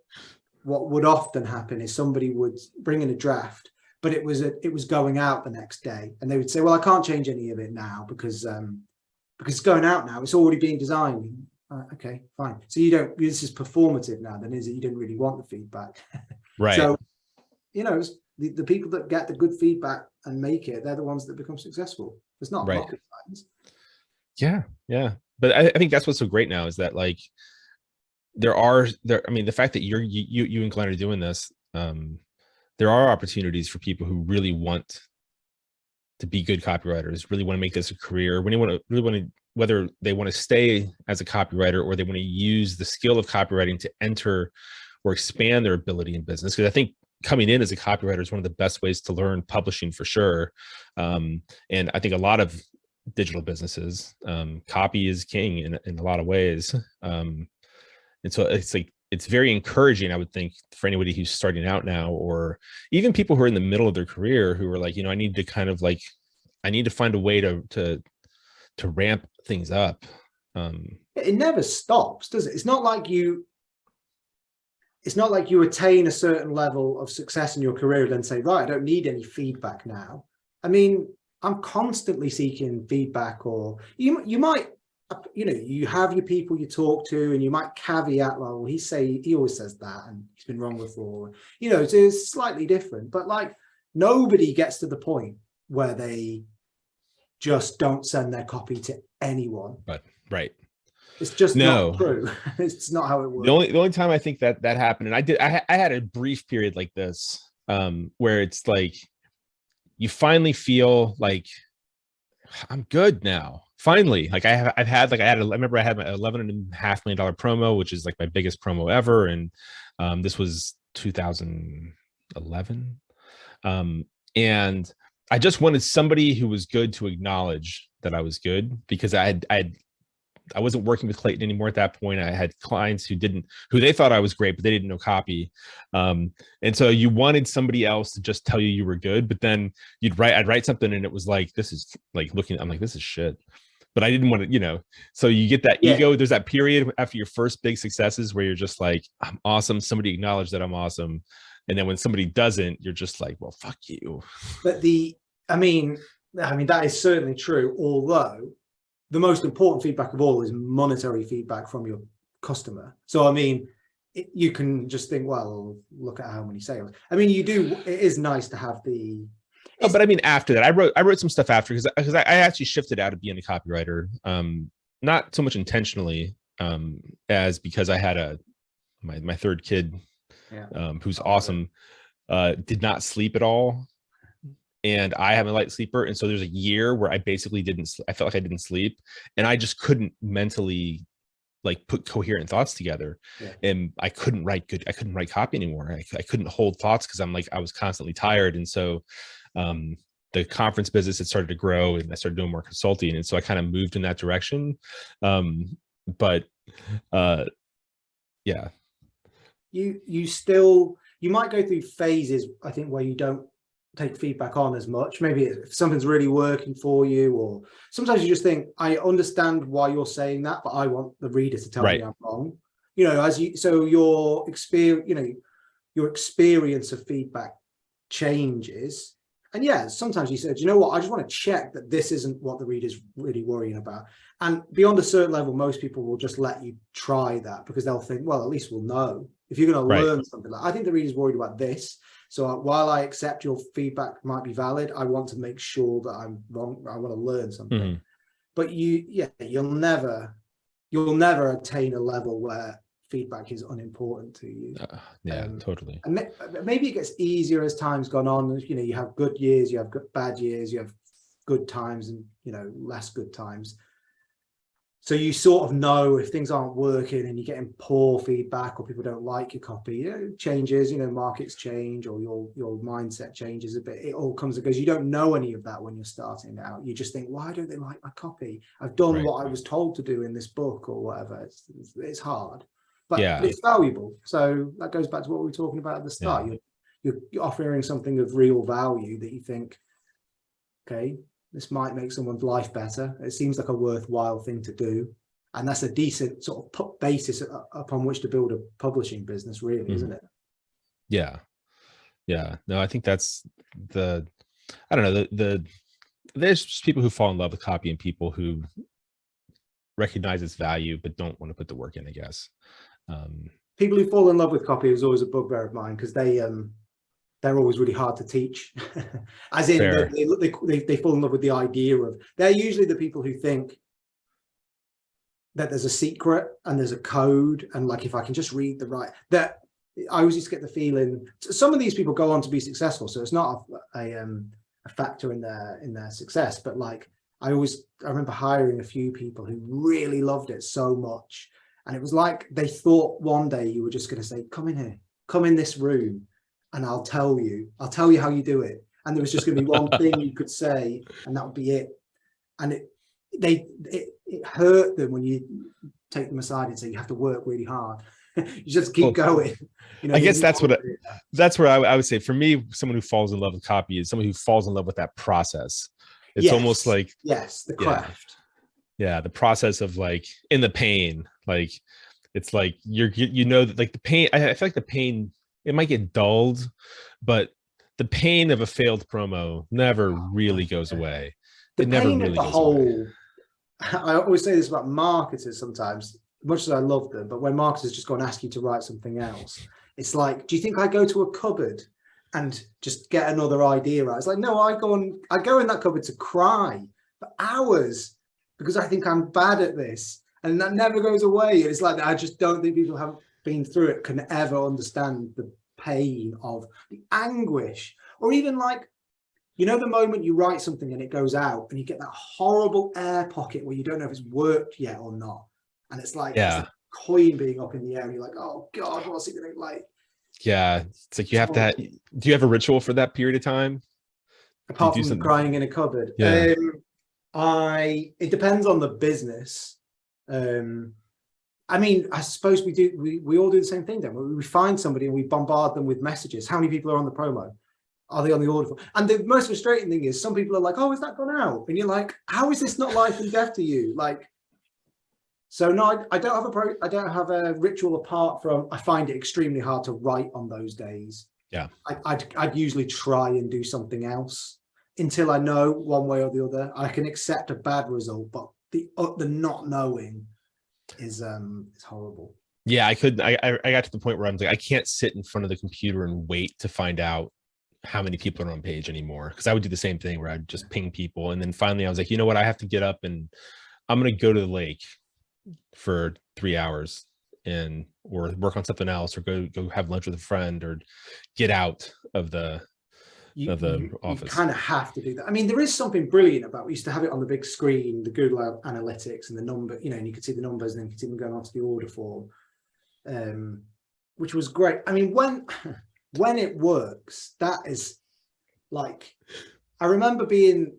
what would often happen is somebody would bring in a draft, but it was going out the next day, and they would say, well, I can't change any of it now because it's going out now. It's already being designed. Okay, fine. So this is performative now then, is it? You didn't really want the feedback. Right. So, the people that get the good feedback and make it, they're the ones that become successful. It's not rocket science. Yeah. But I think that's what's so great now is that, like, I mean, the fact that you and Glenn are doing this, there are opportunities for people who really want to be good copywriters, really want to make this a career, whether they want to stay as a copywriter or they want to use the skill of copywriting to enter or expand their ability in business. Because I think coming in as a copywriter is one of the best ways to learn publishing, for sure. And I think a lot of digital businesses. Copy is king in a lot of ways. And so it's like, it's very encouraging, I would think, for anybody who's starting out now, or even people who are in the middle of their career who are like, I need to kind of like, I need to find a way to ramp things up. It never stops, does it? It's not like you attain a certain level of success in your career and then say, right, I don't need any feedback now. I mean, I'm constantly seeking feedback, or you might, you have your people you talk to, and you might caveat, well, he always says that, and he's been wrong before. So it's slightly different, but like nobody gets to the point where they just don't send their copy to anyone. But right. It's just not true. It's not how it works. The only time I think that happened, and I had a brief period like this, where it's like, you finally feel like I'm good now. Finally, like I remember I had my $11.5 million promo, which is like my biggest promo ever. And this was 2011. And I just wanted somebody who was good to acknowledge that I was good, because I wasn't working with Clayton anymore at that point. I had clients who they thought I was great, but they didn't know copy. And so you wanted somebody else to just tell you were good, but then I'd write something and it was like, this is like I'm like, this is shit. But I didn't want to, so you get that ego. There's that period after your first big successes where you're just like, I'm awesome. Somebody acknowledged that I'm awesome. And then when somebody doesn't, you're just like, well, fuck you. But I mean, that is certainly true. Although the most important feedback of all is monetary feedback from your customer. So, I mean, you can just think, well, look at how many sales. I mean, it is nice to have Oh, but I mean, after that, I wrote some stuff after, because I actually shifted out of being a copywriter, not so much intentionally, as because I had my third kid, who's awesome, did not sleep at all. And I am a light sleeper. And so there's a year where I basically I felt like I didn't sleep, and I just couldn't mentally like put coherent thoughts together. And I couldn't write copy anymore. I couldn't hold thoughts because I was constantly tired. And so the conference business had started to grow, and I started doing more consulting. And so I kind of moved in that direction. But yeah. You might go through phases, I think, where you don't take feedback on as much. Maybe if something's really working for you, or sometimes you just think, I understand why you're saying that, but I want the reader to tell me I'm wrong. So your experience of feedback changes. And sometimes you said, I just want to check that this isn't what the reader's really worrying about. And beyond a certain level, most people will just let you try that, because they'll think, well, at least we'll know. If you're going to learn something, I think the reader's worried about this. So while I accept your feedback might be valid, I want to make sure that I'm wrong. I want to learn something. Mm-hmm. But you'll never attain a level where feedback is unimportant to you. Totally. And maybe it gets easier as time's gone on. You have good years, you have bad years, you have good times, and less good times. So you sort of know if things aren't working and you're getting poor feedback, or people don't like your copy. It changes, markets change, or your mindset changes a bit. It all comes and goes. You don't know any of that when you're starting out. You just think, why don't they like my copy? I've done what I was told to do in this book or whatever. It's hard, but it's valuable. So that goes back to what we were talking about at the start. You're offering something of real value that you think, okay, this might make someone's life better. It seems like a worthwhile thing to do. And that's a decent sort of basis upon which to build a publishing business, really, isn't it? Yeah. No, I think that's I don't know, there's just people who fall in love with copy and people who recognize its value, but don't want to put the work in, I guess. People who fall in love with copy is always a bugbear of mine, because they're always really hard to teach. As in, they fall in love with the idea of, they're usually the people who think that there's a secret and there's a code, and like, if I can just read that I always used to get the feeling some of these people go on to be successful, so it's not a factor in their success. But like, I remember hiring a few people who really loved it so much, and it was like they thought one day you were just going to say, come in here, come in this room, and I'll tell you how you do it. And there was just going to be one thing you could say, and that would be it. And it hurt them when you take them aside and say you have to work really hard. You just keep going. You know, I guess that's where I would say, for me, someone who falls in love with copy is someone who falls in love with that process. It's almost like, the craft. Yeah, the process of like in the pain, like it's like you know that like the pain. I feel like the pain, it might get dulled, but the pain of a failed promo never really goes away. The it never pain really of the goes whole. away. I always say this about marketers sometimes, much as I love them, but when marketers just go and ask you to write something else, it's like, do you think I go to a cupboard and just get another idea out? It's like, no, I go in that cupboard to cry for hours because I think I'm bad at this, and that never goes away. It's like, I just don't think people who haven't been through it can ever understand the pain of the anguish, or even like, you know, the moment you write something and it goes out and you get that horrible air pocket where you don't know if it's worked yet or not. And it's like, it's like a coin being up in the air and you're like, oh God, what's it going to like? Yeah. It's like you have to, do you have a ritual for that period of time? Apart from crying in a cupboard? Yeah. It depends on the business. I mean, I suppose we all do the same thing then. We find somebody and we bombard them with messages. How many people are on the promo? Are they on the order? And the most frustrating thing is some people are like, oh, is that gone out? And you're like, how is this not life and death to you? Like, so no, I don't have a ritual apart from, I find it extremely hard to write on those days. Yeah. I'd usually try and do something else until I know one way or the other. I can accept a bad result, but the not knowing is horrible. Yeah, I got to the point where I'm like, I can't sit in front of the computer and wait to find out how many people are on page anymore, because I would do the same thing where I'd just ping people, and then finally I was like, you know what, I have to get up and I'm gonna go to the lake for 3 hours and or work on something else, or go have lunch with a friend, or get out of the office. You kind of have to do that. I mean, there is something brilliant about, we used to have it on the big screen, the Google Analytics and the number, you know, and you could see the numbers and then you could see them going onto the order form, which was great. I mean, when it works, that is like, I remember being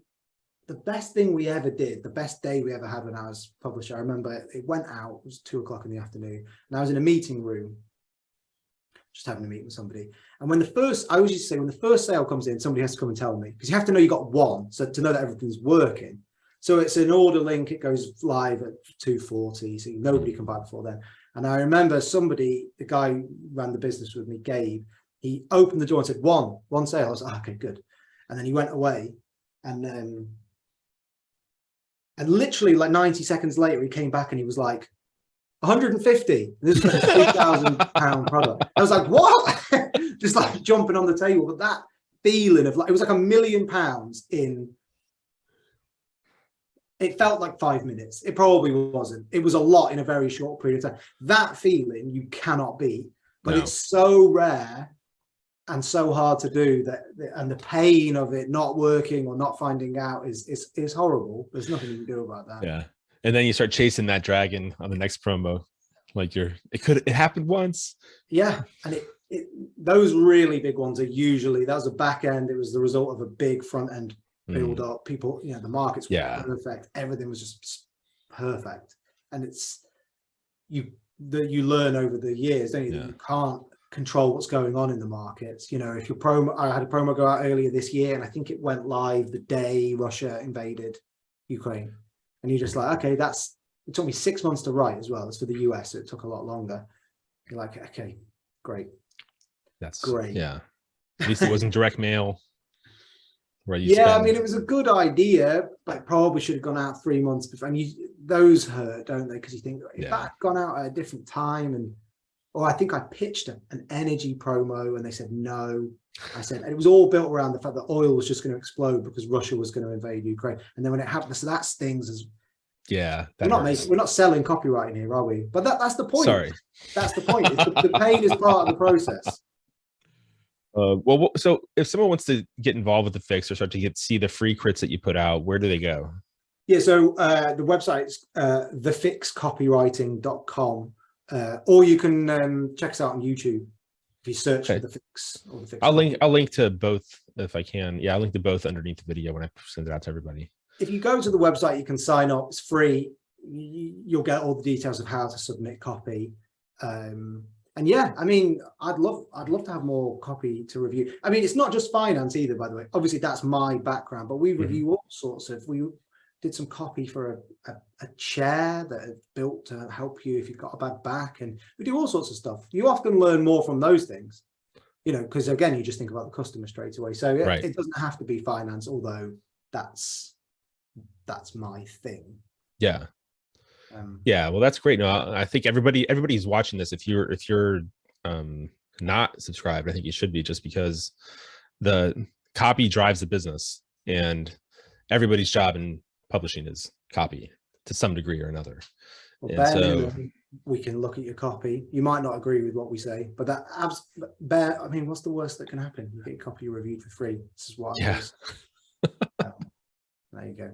the best thing we ever did, the best day we ever had when I was publisher. I remember it went out, it was 2 o'clock in the afternoon, and I was in a meeting room, just having a meeting with somebody. And when I always used to say, when the first sale comes in, somebody has to come and tell me, because you have to know you got one, so to know that everything's working. So it's an order link, it goes live at 2:40, so nobody can buy before then. And I remember the guy who ran the business with me, Gabe, he opened the door and said, one sale. I was like, okay, good. And then he went away, and literally like 90 seconds later, he came back and he was like, 150. This was like a £3,000 product. I was like, what? Just like jumping on the table. But that feeling of like, it was like £1 million in, it felt like 5 minutes. It probably wasn't. It was a lot in a very short period of time. That feeling you cannot beat, but it's so rare and so hard to do that, and the pain of it not working or not finding out is horrible. There's nothing you can do about that. Yeah. And then you start chasing that dragon on the next promo. Like it happened once. Yeah. And those really big ones are usually, that was a back end. It was the result of a big front end build up. People, you know, the markets were perfect. Everything was just perfect. And you learn over the years, don't you? That you can't control what's going on in the markets. You know, if your promo, I had a promo go out earlier this year, and I think it went live the day Russia invaded Ukraine. And you're just like, okay, it took me 6 months to write as well. It's for the US, so it took a lot longer. You're like, okay, great. That's great. Yeah. At least it wasn't direct mail. I mean, it was a good idea, but probably should have gone out 3 months before. And those hurt, don't they? Because you think, if that had gone out at a different time, or I think I pitched an energy promo and they said no. I said, and it was all built around the fact that oil was just going to explode because Russia was going to invade Ukraine. And then when it happened, so that stings as we're not selling copywriting here, are we? But that's the point. Sorry. That's the point. The pain is part of the process. Well, so if someone wants to get involved with the Fix or start to see the free crits that you put out, where do they go? Yeah, so the website is thefixcopywriting.com, or you can check us out on YouTube if you search for the Fix or the Fix. I'll link to both if I can. Yeah, I'll link to both underneath the video when I send it out to everybody. if you go to the website, you can sign up. It's free. You'll get all the details of how to submit copy. And yeah, I mean, I'd love to have more copy to review. I mean, it's not just finance either, by the way. Obviously, that's my background, but we review all sorts of. We did some copy for a chair that is built to help you if you've got a bad back, and we do all sorts of stuff. You often learn more from those things, you know, because again, you just think about the customer straight away. So it doesn't have to be finance, although that's my thing. Yeah. Yeah, well, that's great. No, I think everybody's watching this. If you're not subscribed, I think you should be, just because the copy drives the business, and everybody's job in publishing is copy to some degree or another. Well, Ben, we can look at your copy. You might not agree with what we say, but I mean, what's the worst that can happen? You get your copy reviewed for free. This is what I'm there you go.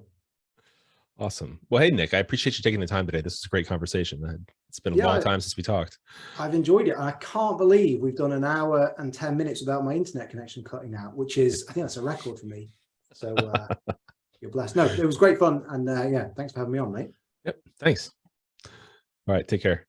Awesome. Well, hey, Nick, I appreciate you taking the time today. This is a great conversation. It's been a long time since we talked. I've enjoyed it. I can't believe we've done 1 hour and 10 minutes without my internet connection cutting out, which is, I think that's a record for me. So you're blessed. No, it was great fun. And yeah, thanks for having me on, mate. Yep. Thanks. All right. Take care.